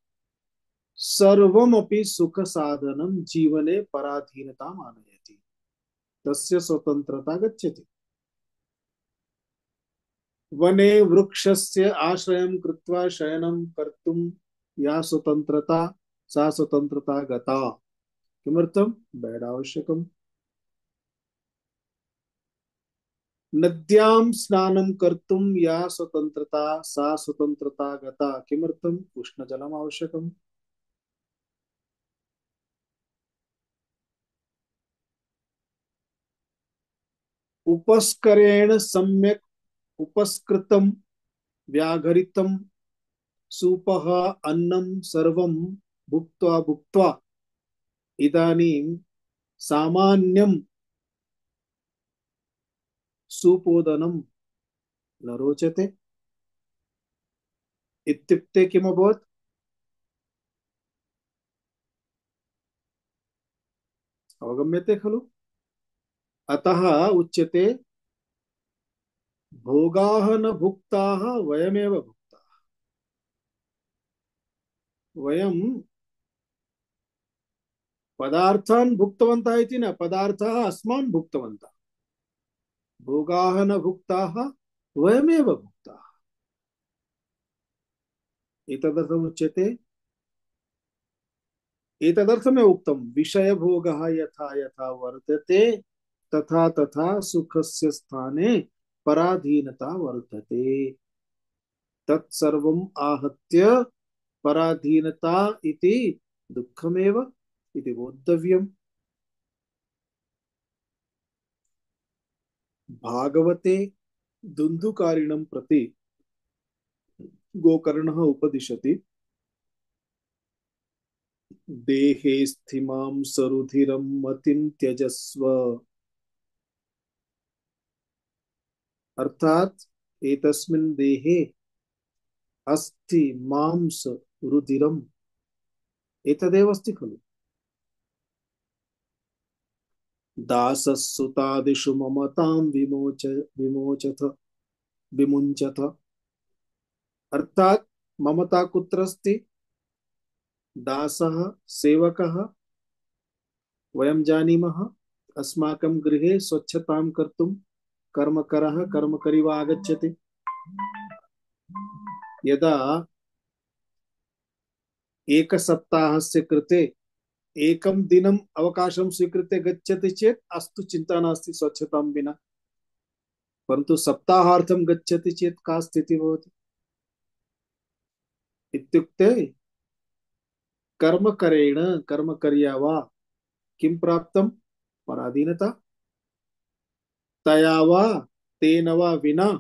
सर्वमपि सुख साधनं जीवने पराधीनताम् आनयति, तस्य स्वतन्त्रता गच्छति। वने वृक्षस्य आश्रयं कृत्वा शयनं कर्तुं या स्वतन्त्रता सा स्वतन्त्रता गता। किमर्थं? बेड् आवश्यकम्। नद्यां स्नानं कर्तुं या स्वतन्त्रता सा स्वतन्त्रता गता। किमर्थम्? उष्णजलम् आवश्यकम्। उपस्करेण सम्यक् उपस्कृतं व्याघरितं सूपः अन्नं सर्वं भुक्त्वा भुक्त्वा इदानीं सामान्यं सूपोदनं न रोचते। इत्युक्ते किम् अभवत्? अवगम्यते खलु? अतः उच्यते भोगाः न भुक्ताः वयमेव भुक्ताः। वयं पदार्थान् भुक्तवन्तः इति न, पदार्थाः अस्मान् भुक्तवन्तः। भोगाः न भुक्ताः वयमेव भुक्ताः। एतदर्थम् उच्यते, एतदर्थमेव उक्तं विषयभोगः यथा यथा वर्तते तथा तथा सुखस्य स्थाने पराधीनता वर्तते। तत्सर्वम् आहत्य पराधीनता इति दुःखमेव इति बोद्धव्यम्। भागवते दुन्दुकारिणं प्रति गोकर्णः उपदिशति, देहे स्थिमां सरुधिरं मतिं त्यजस्व। अर्थात एतस्मिन् देहे अस्ति मांस रुधिरम्, एतदेव अस्ति खलु। दासस्सुतादिषु ममतां विमोचथ विमुञ्चथ। अर्थात ममता कुत्र अस्ति? दासः सेवकः। वयं जानीमः अस्माकं गृहे स्वच्छतां कर्तुं कर्मकरः कर्मकरी वा आगच्छति। यदा एकसप्ताहस्य कृते एकं दिनम् अवकाशं स्वीकृत्य गच्छति चेत् अस्तु, चिन्ता नास्ति स्वच्छतां विना। परन्तु सप्ताहार्थं गच्छति चेत् का स्थितिः भवति? इत्युक्ते कर्मकरेण कर्मकर्या वा किं प्राप्तं? पराधीनता। तया वा तेन वा विना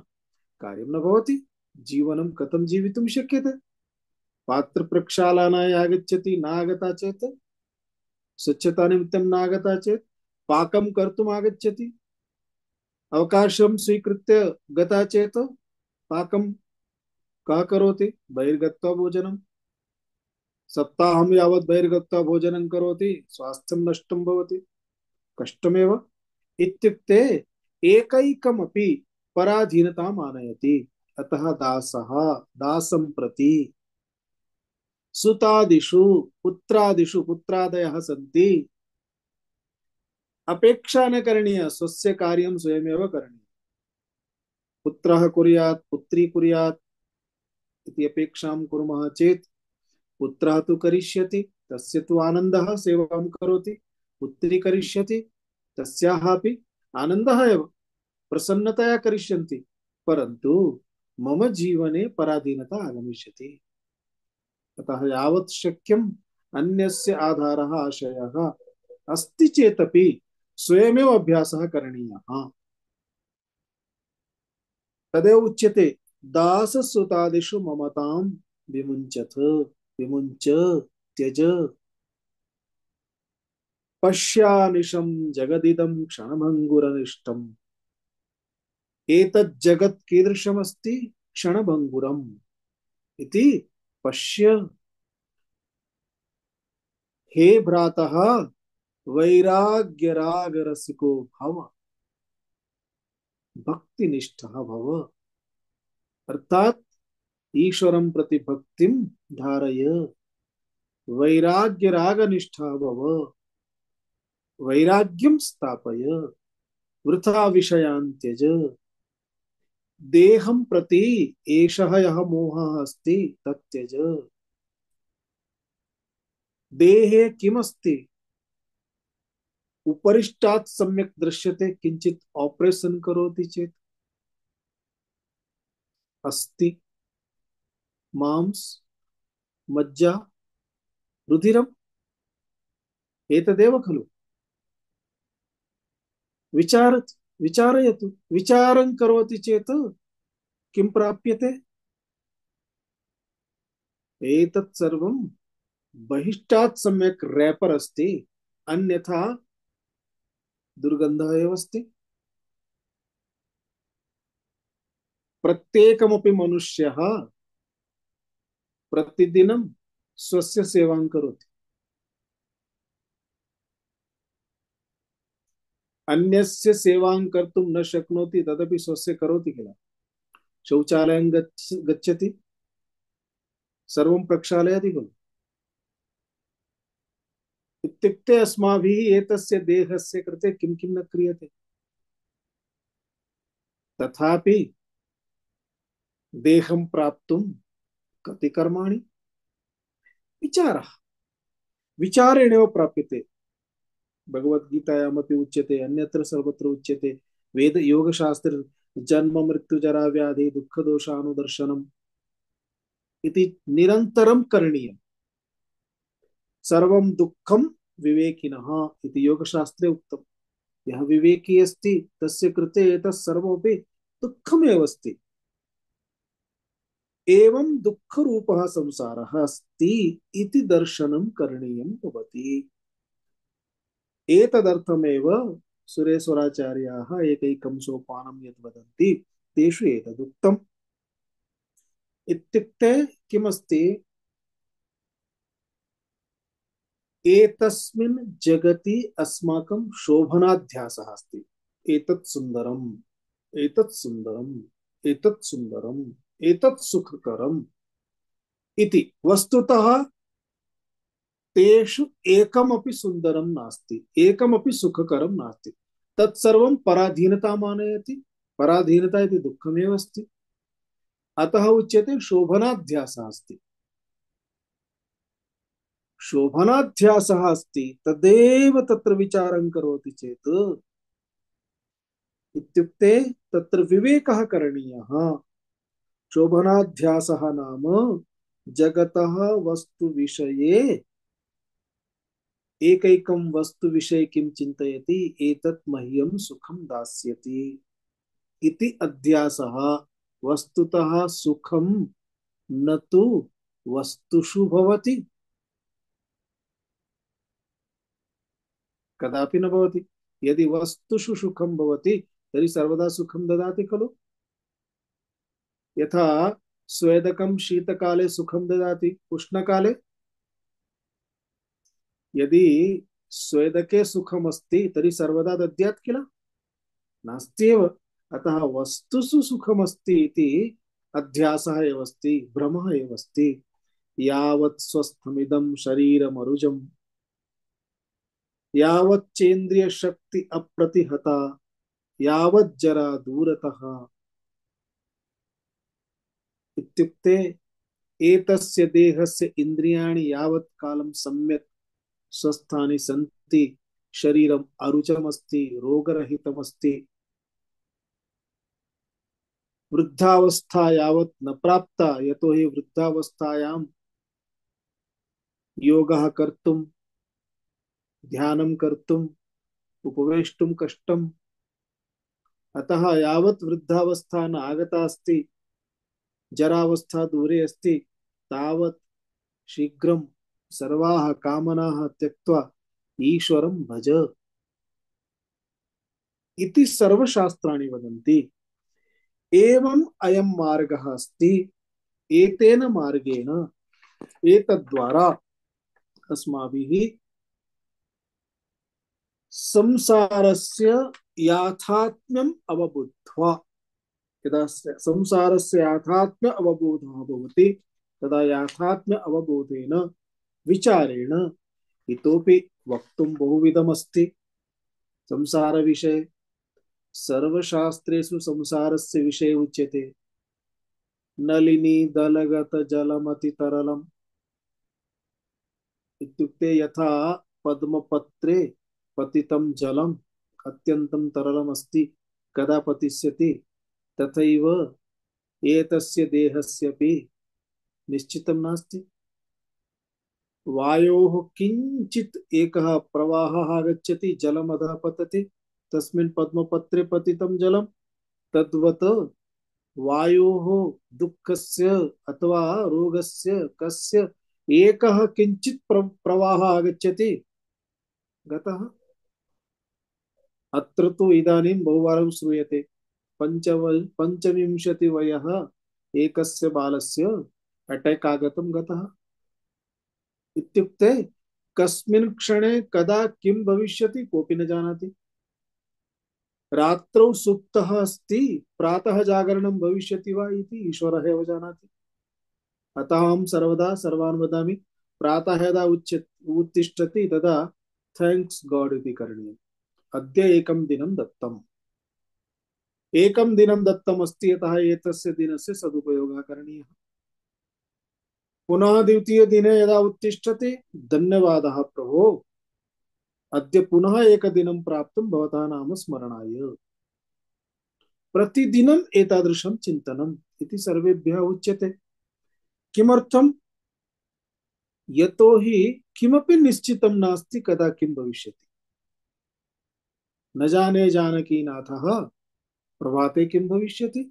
कार्यं न भवति। जीवनं कथं जीवितुं शक्यते? पात्रप्रक्षालनाय आगच्छति, न आगता चेत्, स्वच्छता निमित्तं न आगता चेत्, पाकं कर्तुम् आगच्छति, अवकाशं स्वीकृत्य गता चेत् पाकं कः करोति? बहिर्गत्वा भोजनं। सप्ताहं यावत् बहिर्गत्वा भोजनं करोति, स्वास्थ्यं नष्टं भवति, कष्टमेव। इत्युक्ते एकैकमपि पराधीनताम् आनयति। अतः दासः दासं प्रति सुतादिषु पुत्रादिषु, पुत्रादयः सन्ति, अपेक्षा न करणीया, स्वस्य कार्यं स्वयमेव करणीयम्। पुत्रः कुर्यात्, पुत्री कुर्यात्, इति अपेक्षां कुर्मः चेत् पुत्रः तु करिष्यति, तस्य तु आनन्दः, सेवां करोति। पुत्री करिष्यति, तस्याः अपि आनन्दः एव, प्रसन्नतया करिष्यन्ति। परन्तु मम जीवने पराधीनता आगमिष्यति। अतः यावत् शक्यम् अन्यस्य आधारः आशयः अस्ति चेदपि स्वयमेव अभ्यासः करणीयः। तदेव उच्यते दाससुतादिषु ममतां विमुञ्चथ, विमुञ्च, त्यज। पश्यानिशं जगदिदं क्षणभङ्गुरनिष्टम्। एतज्जगत् कीदृशमस्ति क्षणभङ्गुरम् इति पश्य। हे भ्रातः, वैराग्यरागरसिको भव, भक्तिनिष्ठः भव। अर्थात ईश्वरं प्रति भक्तिं धारय, वैराग्यरागनिष्ठः भव, वैराग्यं स्थापय, वृथा विषयान् त्यज। देहं प्रति एषः यः मोहः अस्ति तत् त्यज। देहे किमस्ति? उपरिष्टात् सम्यक् दृश्यते, किंचित ऑपरेशन करोति चेत् अस्ति मांस, मज्जा, रुधिरम्, एतदेव खलु। विचारयतु, विचारं करोति चेत् किं प्राप्यते? एतत् सर्वं बहिष्टात् सम्यक् रैपर अस्ति, अन्यथा दुर्गन्धः एव अस्ति। प्रत्येकमपि मनुष्यः प्रतिदिनं स्वस्य सेवां करोति। अन्यस्य सेवां कर्तुं न शक्नोति, तदपि स्वस्य करोति किल। शौचालयं गच्छति, सर्वं प्रक्षालयति खलु। इत्युक्ते अस्माभिः एतस्य देहस्य कृते किं किं न क्रियते। तथापि देहं प्राप्तुं कति कर्माणि? विचारः, विचारेणैव प्राप्यते। भगवद्गीतायामपि उच्यते, अन्यत्र सर्वत्र उच्यते, वेद योगशास्त्र जन्म मृत्यु जरा व्याधि दुःख दोषानुदर्शनम् इति निरन्तरं करणीयम्। सर्वं दुःखं विवेकिनः इति योगशास्त्रे उक्तम्। यः विवेकी अस्ति तस्य कृते एतत् सर्वमपि दुःखमेव अस्ति। एवं दुःखरूपः संसारः अस्ति इति दर्शनं करणीयं भवति। एतदर्थमेव सुरेश्वराचार्याः एकैकं सोपानं यद् वदन्ति तेषु एतदुक्तम्। इत्युक्ते किमस्ति? एतस्मिन् जगति अस्माकं शोभनाध्यासः अस्ति। एतत् सुन्दरम्, एतत् सुन्दरम्, एतत् सुन्दरम्, एतत् सुखकरम् इति। वस्तुतः तेषु एकमपि सुन्दरं नास्ति, एकमपि सुखकरं नास्ति। तत्सर्वं पराधीनताम् आनयति। पराधीनता इति दुःखमेव अस्ति। अतः उच्यते शोभनाध्यासः अस्ति। शोभनाध्यासः अस्ति, तदेव तत्र विचारं करोति चेत्, इत्युक्ते तत्र विवेकः करणीयः। शोभनाध्यासः नाम जगतः वस्तु विषये एकैकं वस्तु विषये किं चिन्तयति, एतत् मह्यं सुखं दास्यति इति अध्यासः। वस्तुतः सुखं न तु वस्तुषु भवति, कदापि न भवति। यदि वस्तुषु सुखं भवति तर्हि सर्वदा सुखं ददाति खलु। यथा स्वेदकं शीतकाले सुखं ददाति, उष्णकाले यदि स्वेदके सुखमस्ति तर्हि सर्वदा दद्यात् किल, नास्ति एव। अतः वस्तुषु सुखमस्ति इति अध्यासः एव अस्ति, भ्रमः एव अस्ति। यावत् स्वस्थमिदं शरीरमरुजं, यावच्चेन्द्रिय शक्ति अप्रतिहता, यावज्जरा दूरतः। इत्युक्ते एतस्य देहस्य इन्द्रियाणि यावत् कालं सम्यक् स्वस्थानि सन्ति शरीरम् अरुचमस्ति रोगरहितमस्ति वृद्धावस्था यावत् न प्राप्ता यतो हि वृद्धावस्थायां योगः कर्तुं ध्यानं कर्तुम् उपवेष्टुं कष्टम् अतः यावत् वृद्धावस्था न आगता अस्ति जरावस्था दूरे अस्ति तावत् शीघ्रं सर्वाः कामनाः त्यक्त्वा ईश्वरं भज इति सर्वशास्त्राणि वदन्ति एवम् अयं मार्गः अस्ति एतेन मार्गेण एतद्द्वारा अस्माभिः संसारस्य याथात्म्यम् अवबुद्ध्वा यदा संसारस्य याथात्म्य अवबोधः भवति तदा याथात्म्य अवबोधेन विचारेण इतोपि वक्तुं बहुविधमस्ति संसारविषये सर्वशास्त्रेषु संसारस्य विषये उच्यते नलिनी दलगत जलमतितरलम् इत्युक्ते यथा पद्मपत्रे पतितं जलम् अत्यन्तं तरलमस्ति कदा पतिष्यति तथैव एतस्य देहस्यपि निश्चितं नास्ति वायोः किञ्चित् एकः प्रवाहः आगच्छति जलमधः पतति तस्मिन् पद्मपत्रे पतितं जलं तद्वत् वायोः दुःखस्य अथवा रोगस्य कस्य एकः किञ्चित् प्रवाहः आगच्छति गतः अत्र तु इदानीं बहुवारं श्रूयते पञ्चविंशतिवयः एकस्य बालस्य अटैक् आगतं गतः इत्युक्ते कस्मिन् क्षणे कदा किं भविष्यति कोऽपि न जानाति रात्रौ सुप्तः अस्ति प्रातः जागरणं भविष्यति वा इति ईश्वरः एव जानाति अतः अहं सर्वदा सर्वान् वदामि प्रातः यदा उत्तिष्ठति तदा थैंक्स गॉड इति करणीयम् अद्य एकं दिनं दत्तम् अस्ति अतः एतस्य दिनस्य सदुपयोगः करणीयः पुनः द्वितीयदिने यदा उत्तिष्ठति धन्यवादः प्रभो अद्य पुनः एकदिनं प्राप्तं भवतः नाम स्मरणाय प्रतिदिनम् एतादृशं चिन्तनम् इति सर्वेभ्यः उच्यते किमर्थं यतो हि किमपि निश्चितं नास्ति कदा किं भविष्यति न जाने जानकी नाथः प्रभाते किं भविष्यति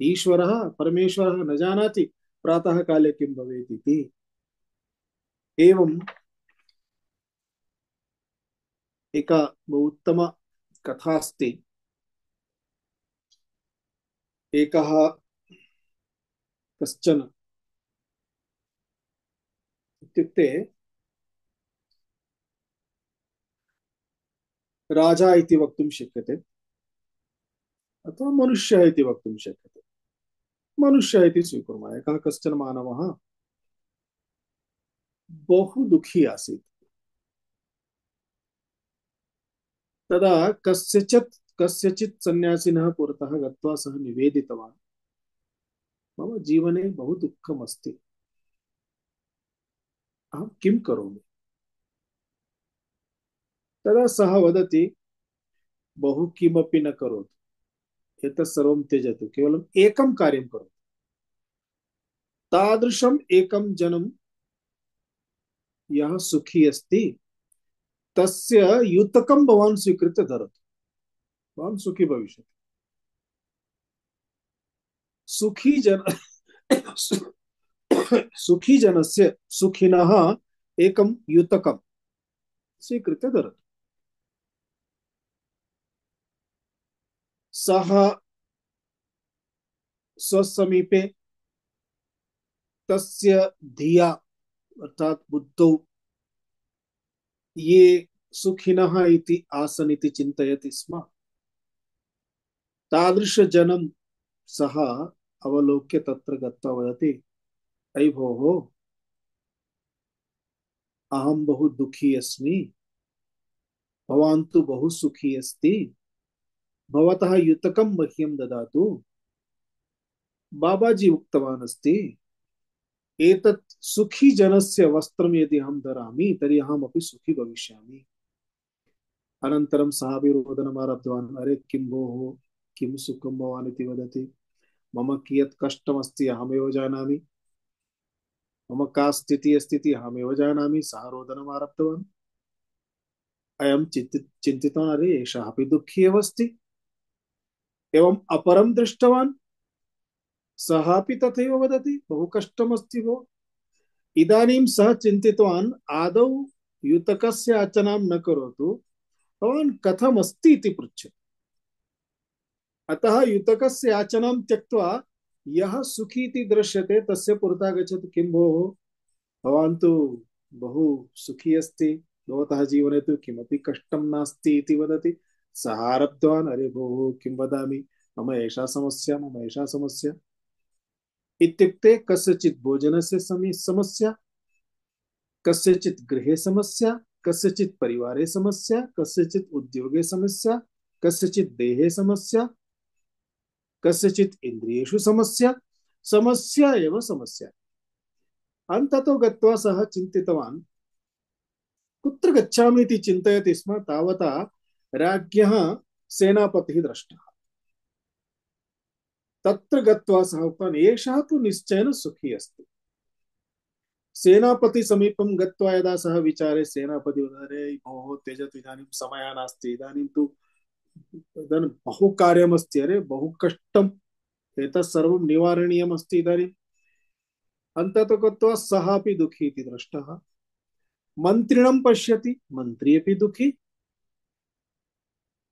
ईश्वरः परमेश्वरः न जानाति प्रातः काले किं भवेत् इति एवं एका बहु उत्तमा कथा अस्ति एकः कश्चन इत्युक्ते राजा इति वक्तुं शक्यते अथवा मनुष्यः इति वक्तुं शक्यते मनुष्यः इति स्वीकुर्मः एकः कश्चन मानवः बहु दुःखी आसीत् तदा कस्यचित् सन्यासिनः पुरतः गत्वा सः निवेदितवान् मम जीवने बहु दुःखम् अस्ति अहं किं करोमि तदा सः वदति बहु किमपि न करोतु एतत् सर्वं त्यजतु केवलम् एकं कार्यं करोतु तादृशम् एकं जनं यः सुखी अस्ति तस्य युतकं भवान् स्वीकृत्य धरतु भवान् सुखी भविष्यति सुखी जनस्य सुखिनः एकं युतकं स्वीकृत्य धरतु सः स्वसमीपे तस्य धिया अर्थात बुद्धौ ये सुखिनः इति आसन् इति चिन्तयति स्म तादृशजनं सः अवलोक्य तत्र गत्वा वदति अयि भोः अहं बहु दुःखी अस्मि भवान् तु बहु सुखी अस्ति भवतः युतकं मह्यं ददातु बाबाजी उक्तवान् अस्ति एतत् सुखी जनस्य वस्त्रं यदि अहं धरामि तर्हि अहमपि सुखी भविष्यामि। अनन्तरं सः अपि रोदनम् आरब्धवान्, अरे किं भोः, किं सुखं भवान् इति वदति, मम कियत् कष्टमस्ति अहमेव जानामि, मम का स्थितिः अस्ति इति अहमेव जानामि। सः रोदनम् आरब्धवान्। अयं चिन्तितवान्, अरे एषः अपि दुःखी एव अस्ति। एवम् अपरं दृष्टवान्, सः अपि तथैव वदति, बहु कष्टमस्ति भो। इदानीं सः चिन्तितवान्, आदौ युतकस्य याचनां न करोतु, भवान् कथमस्ति इति पृच्छतु। अतः युतकस्य याचनां त्यक्त्वा यः सुखी इति दृश्यते तस्य पुरतः गच्छतु, किं भोः, भवान् तु बहु सुखी अस्ति, भवतः जीवने तु किमपि कष्टं नास्ति इति वदति। सः आरब्धवान्, अरे भोः किं वदामि, मम एषा समस्या, मम एषा समस्या। इत्युक्ते कस्यचित् भोजनस्य समस्या, कस्यचित् गृहे समस्या, कस्यचित् परिवारे समस्या, कस्यचित् उद्योगे समस्या, कस्यचित् देहे समस्या, कस्यचित् इन्द्रियेषु समस्या, समस्या एव समस्या। अन्ततो गत्वा सः चिन्तितवान्, कुत्र गच्छामि इति चिन्तयति स्म, तावता राज्ञः सेनापतिः दृष्टः। तत्र गत्वा सः उक्तवान्, एषः तु निश्चयेन सुखी अस्ति। सेनापति समीपं गत्वा यदा सः विचारे, सेनापति अरे भोः त्यजतु, इदानीं समयः नास्ति, इदानीं तु इदानीं बहु कार्यमस्ति, अरे बहु कष्टम्, एतत् सर्वं निवारणीयमस्ति इदानीम्। अन्ततो गत्वा सः अपि दुःखी इति दृष्टः। मन्त्रिणं पश्यति, मन्त्री अपि दुःखी।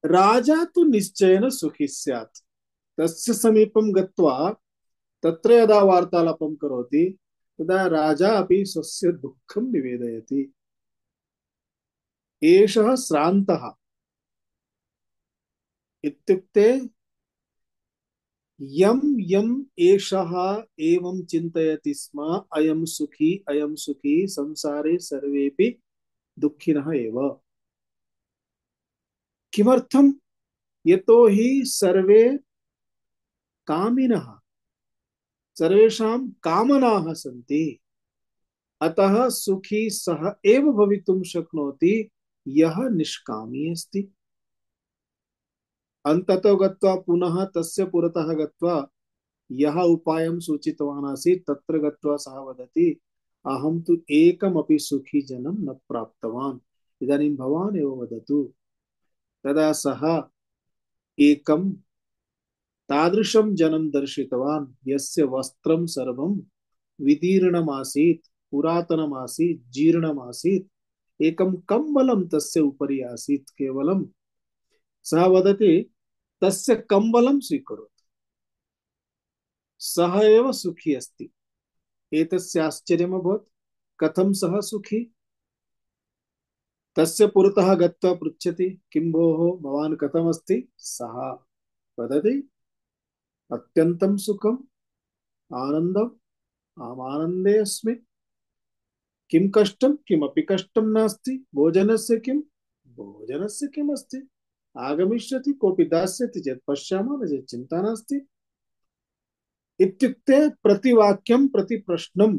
राजा तु निश्चयेन सुखी स्यात्। तस्य समीपं गत्वा तत्र यदा वार्तालापं करोति तदा राजा अपि स्वस्य दुःखं निवेदयति। एषः श्रान्तः इत्युक्ते यं यम् एषः एवं चिन्तयति स्म, अयं सुखी, संसारे सर्वेपि दुःखिनः एव। किमर्थं? यतो हि सर्वे कामिनः, सर्वेषां कामनाः सन्ति। अतः सुखी सः एव भवितुं शक्नोति यः निष्कामी अस्ति। अन्ततो गत्वा पुनः तस्य पुरतः गत्वा यः उपायं सूचितवान् आसीत् तत्र गत्वा सः वदति, अहं तु एकमपि सुखी जनं न प्राप्तवान्, इदानीं भवान् एव वदतु। तदा सः एकं तादृशं जनं दर्शितवान् यस्य वस्त्रं सर्वं विदीर्णमासीत्, पुरातनमासीत्, जीर्णमासीत्, एकं कम्बलं तस्य उपरि आसीत् केवलं। सः वदति, तस्य कम्बलं स्वीकरोतु, सः एव सुखी अस्ति। एतस्य आश्चर्यम् अभवत्, कथं सः सुखी? तस्य पुरतः गत्वा पृच्छति, किं भोः भवान् कथमस्ति? सः वदति, अत्यन्तं सुखम्, आनन्दम्, अहम् आनन्दे अस्मि, किं कष्टं, किमपि कष्टं नास्ति। भोजनस्य किं, भोजनस्य किम् अस्ति, आगमिष्यति कोऽपि दास्यति चेत् पश्यामः, न चेत् चिन्ता नास्ति। इत्युक्ते प्रतिवाक्यं प्रतिप्रश्नं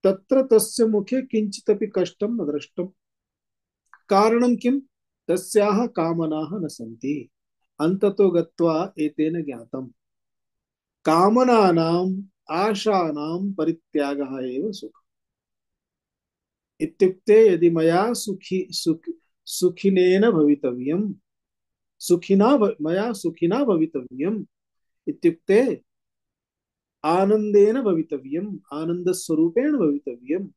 तत्र तस्य मुखे किञ्चिदपि कष्टं न दृष्टं। कारणं किं? तस्याः कामनाः न सन्ति। अन्ततो गत्वा एतेन ज्ञातं, कामनानाम् आशानां परित्यागः एव सुखम्। इत्युक्ते यदि मया सुखिनेन भवितव्यं, मया सुखिना भवितव्यम् इत्युक्ते आनन्देन भवितव्यम्, आनन्दस्वरूपेण भवितव्यम्,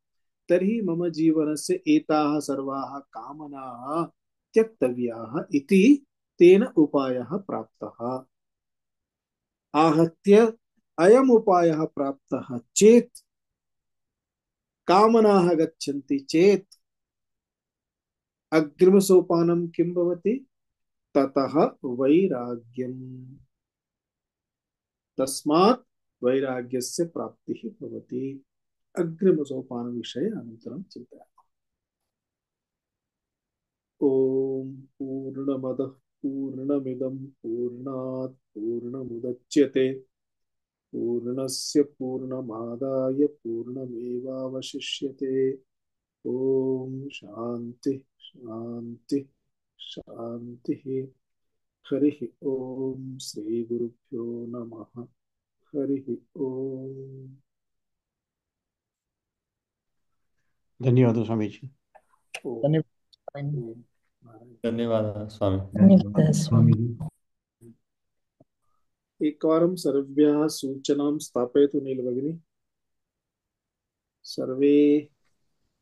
तर्हि मम जीवनस्य एताः सर्वाः कामनाः त्यक्तव्याः इति तेन उपायः प्राप्तः। आहत्य अयम् उपायः प्राप्तः चेत्, कामनाः गच्छन्ति चेत् अग्रिमसोपानं किं भवति? ततः वैराग्यम्। तस्मात् वैराग्यस्य प्राप्तिः भवति। अग्रिमसोपानविषये अनन्तरं चिन्तयामः। ॐ पूर्णमदः पूर्णमिदं पूर्णात् पूर्णमुदच्यते पूर्णस्य पूर्णमादाय पूर्णमेवावशिष्यते। ओम शांति शांति शांति। हरि ओम श्री गुरुभ्यो नमः। हरि ओम। धन्यवाद स्वामी जी। ओम धन्यवाद ओम नारायण। धन्यवादः स्वामी। धन्यवादः स्वामी। एकवारं सर्वेभ्यः सूचनां स्थापयतु नीलभगिनी। सर्वे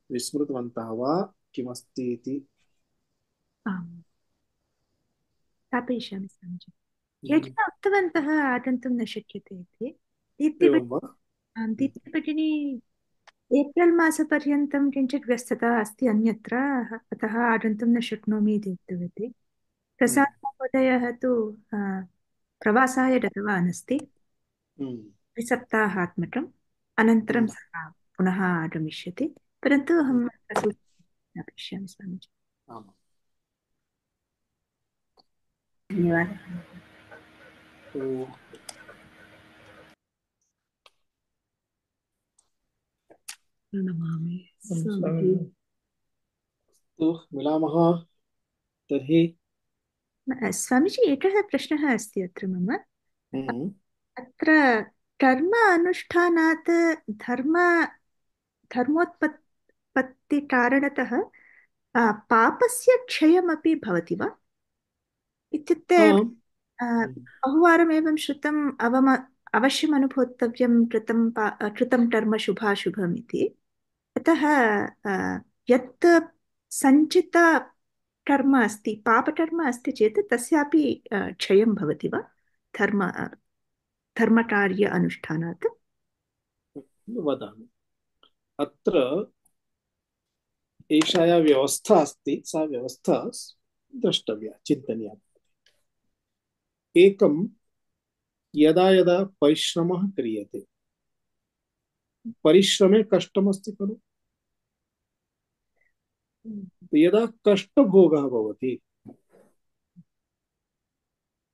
विस्मृतवन्तः वा किमस्ति इति? आम् स्थापयिष्यामि स्वामीजि। केचन उक्तवन्तः आगन्तुं न शक्यते इति। एवं वा? दीप्तिभगिनी एप्रिल् मासपर्यन्तं किञ्चित् व्यस्तता अस्ति अन्यत्र, अतः आगन्तुं न शक्नोमि इति उक्तवती। प्रसाद् महोदयः तु प्रवासाय गतवान् अस्ति द्विसप्ताहात्मकम्। अनन्तरं सः पुनः आगमिष्यति, परन्तु अहं न पश्यामि स्वामीजि। आमाम्। धन्यवादः। ओम। प्रणमामि स्वामी। तो मिलामः तर्हि। स्वामीजि, एकः प्रश्नः अस्ति अत्र मम। हम्म। अत्र कर्म अनुष्ठानात् धर्म धर्मोत्पत्तिकारणतः पापस्य क्षयमपि भवति वा? इत्युक्ते आम्। बहुवारम् एवं श्रुतम्, अवश्यम् अनुभोक्तव्यं कृतं कर्म शुभाशुभम् इति। अतः यत् सञ्चित कर्म अस्ति, पापकर्म अस्ति चेत् तस्यापि क्षयं भवति वा धर्मकार्य अनुष्ठानात्? वदामि। अत्र एषा या व्यवस्था अस्ति सा व्यवस्था द्रष्टव्या, चिन्तनीया। एकं यदा यदा परिश्रमः क्रियते, परिश्रमे कष्टमस्ति खलु। यदा कष्टभोगः भवति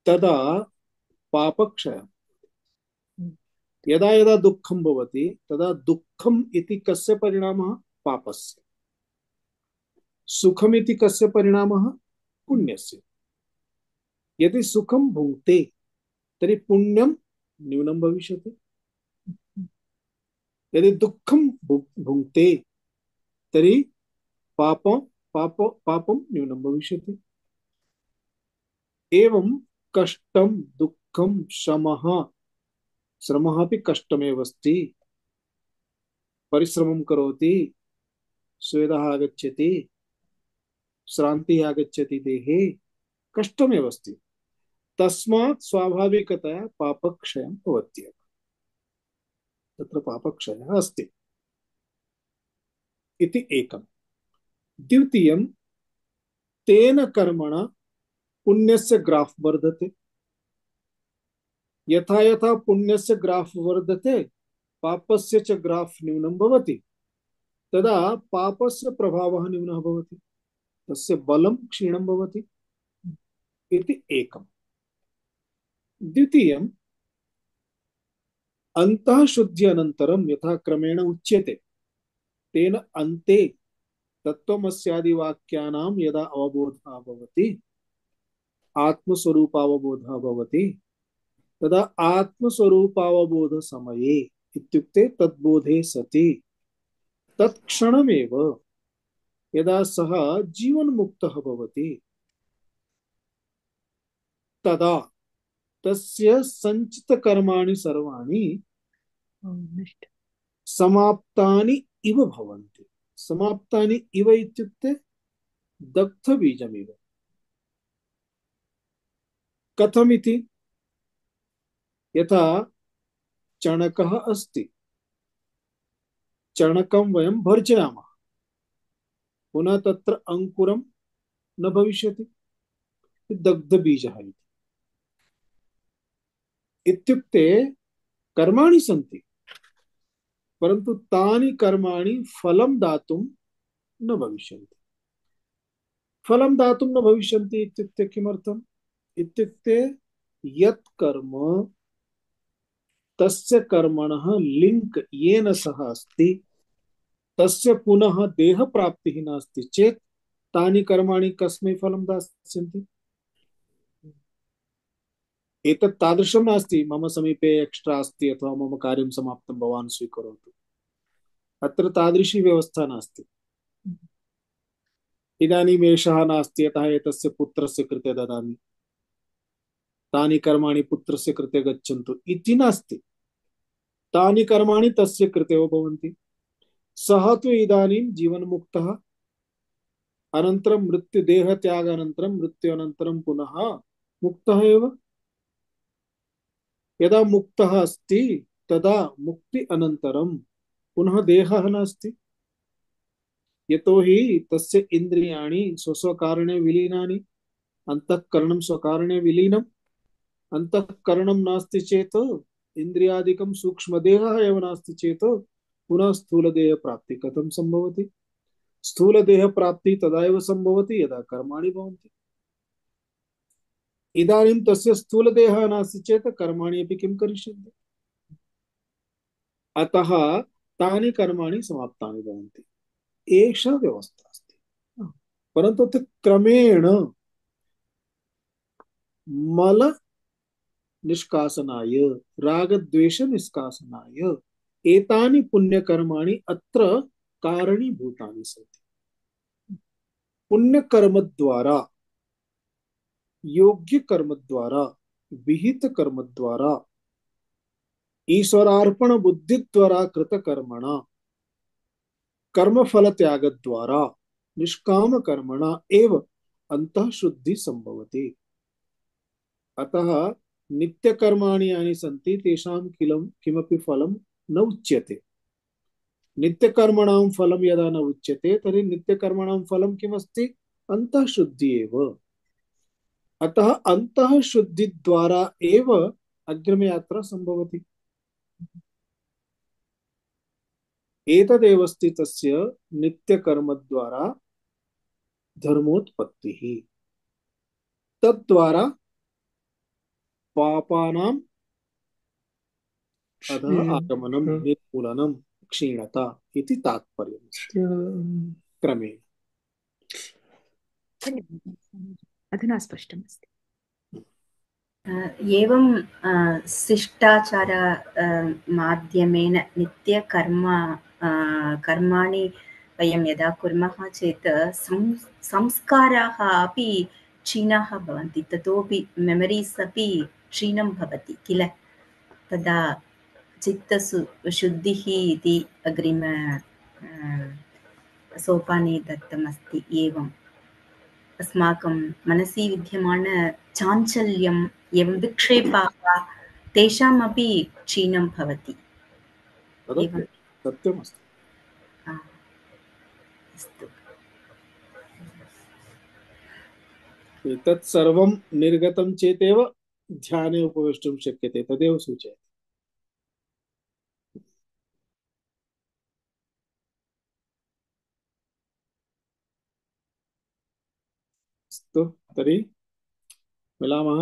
तदा पापक्षयः। यदा यदा दुःखं भवति तदा दुःखम् इति कस्य परिणामः? पापस्य। सुखम् इति कस्य परिणामः? पुण्यस्य। यदि सुखं भुङ्क्ते तर्हि पुण्यं न्यूनं भविष्यति। यदि दुःखं भुङ्क्ते तर्हि पापं न्यूनं भविष्यति। एवं कष्टं दुःखं श्रमः अपि कष्टमेव अस्ति। परिश्रमं करोति, स्वेदः आगच्छति, श्रान्तिः आगच्छति देहे, कष्टमेव अस्ति। तस्मात् स्वाभाविकतया पापक्षयं भवत्येव। तत्र पापक्षयः अस्ति इति एकम्। द्वितीयं, तेन कर्मणा पुण्यस्य ग्राफ् वर्धते। यथा यथा पुण्यस्य ग्राफ् वर्धते पापस्य च ग्राफ् न्यूनं भवति, तदा पापस्य प्रभावः न्यूनः भवति, तस्य बलं क्षीणं भवति इति एकम्। द्वितीयम्, अन्तःशुद्धि अनन्तरं यथा क्रमेण उच्यते, तेन अन्ते तत्त्वमस्यादि वाक्यानां यदा अवबोधः भवति, आत्मस्वरूपावबोधः भवति, तदा आत्मस्वरूपावबोध समये इत्युक्ते तद्बोधे सति तत्क्षणमेव यदा सः जीवन्मुक्तः भवति तदा तस्य सञ्चितकर्माणि सर्वाणि समाप्तानि इव भवन्ति। समाप्तानि इव इत्युक्ते दग्धबीजमिव। कथमिति? यथा चणकः अस्ति, चणकं वयं भर्जयामः, पुनः तत्र अंकुरं न भविष्यति, दग्धबीजः इत्युक्ते कर्माणि सन्ति, परन्तु तानि कर्माणि फलं दातुं न भविष्यन्ति। फलं दातुं न भविष्यन्ति इत्युक्ते किमर्थम्? इत्युक्ते यत् कर्म तस्य कर्मणः लिङ्क् येन सह अस्ति तस्य पुनः देहप्राप्तिः नास्ति चेत् तानि कर्माणि कस्मै फलं दास्यन्ति। एतत् तादृशं नास्ति मम समीपे एक्स्ट्रा अस्ति अथवा मम कार्यं समाप्तं भवान् स्वीकरोतु, अत्र तादृशी व्यवस्था नास्ति। इदानीम् एषः नास्ति अतः एतस्य पुत्रस्य कृते ददामि, तानि कर्माणि पुत्रस्य कृते गच्छन्तु इति नास्ति, तानि कर्माणि तस्य कृते एव भवन्ति। सः तु इदानीं जीवन्मुक्तः, अनन्तरं मृत्युदेहत्यागानन्तरं मृत्युअनन्तरं पुनः मुक्तः एव। यदा मुक्तः अस्ति तदा मुक्ति अनन्तरं पुनः देहः नास्ति, यतोहि तस्य इन्द्रियाणि स्वस्वकारणे विलीनानि, अन्तःकरणं स्वकारणे विलीनम्। अन्तःकरणं नास्ति चेत् इन्द्रियादिकं सूक्ष्मदेहः एव नास्ति चेत् पुनः स्थूलदेहप्राप्तिः कथं सम्भवति। स्थूलदेहप्राप्तिः तदा एव सम्भवति यदा कर्माणि भवन्ति। इदानीं तस्य स्थूलदेहः नास्ति चेत् कर्माणि अपि किं करिष्यन्ति। अतः तानि कर्माणि समाप्तानि भवन्ति, एषा व्यवस्था अस्ति। परन्तु तत् क्रमेण मल निष्कासनाय, रागद्वेष निष्कासनाय एतानि पुण्यकर्माणि अत्र कारणीभूतानि सन्ति। पुण्यकर्म द्वारा, योग्य कर्म द्वारा, विहित कर्म द्वारा, ईश्वरार्पण बुद्धि द्वारा कृत कर्मणा, कर्मफल त्याग द्वारा, निष्काम कर्मणा एव अंतः शुद्धि संभवति। अतः नित्य कर्माणि यानि सन्ति तेषां किमपि फलं न उच्यते। नित्य कर्मणां फलं यदा न उच्यते तर्हि नित्य कर्मणां फलं किमस्ति, अंतः शुद्धि एव। अतः अंतः शुद्धि द्वारा एव अग्रिमयात्रा संभवति। एतदेव अस्ति तस्य नित्य कर्म द्वारा धर्मोत्पत्तिः। तद्वारा पापानां अधः आगमनं, निर्मूलनं, क्षीणता इति तात्पर्यमस्ति क्रमेण। अधुना स्पष्टमस्ति। एवं शिष्टाचार माध्यमेन कर्माणि वयं यदा कुर्मः चेत् संस्काराः अपि क्षीणाः भवन्ति, ततोपि मेमरीस् अपि क्षीणं भवति किल। तदा चित्तशुद्धिः इति अग्रिम सोपाने दत्तमस्ति। एवम् अस्माकं मनसि विद्यमान चाञ्चल्यम् एवं विक्षेपाः तेषामपि क्षीणं भवति। एवं सत्यमस्ति। अस्तु। एतत् सर्वं निर्गतं चेतेव ध्याने उपवेष्टुं शक्यते, तदेव सूचयति। अस्तु तर्हि मिलामः।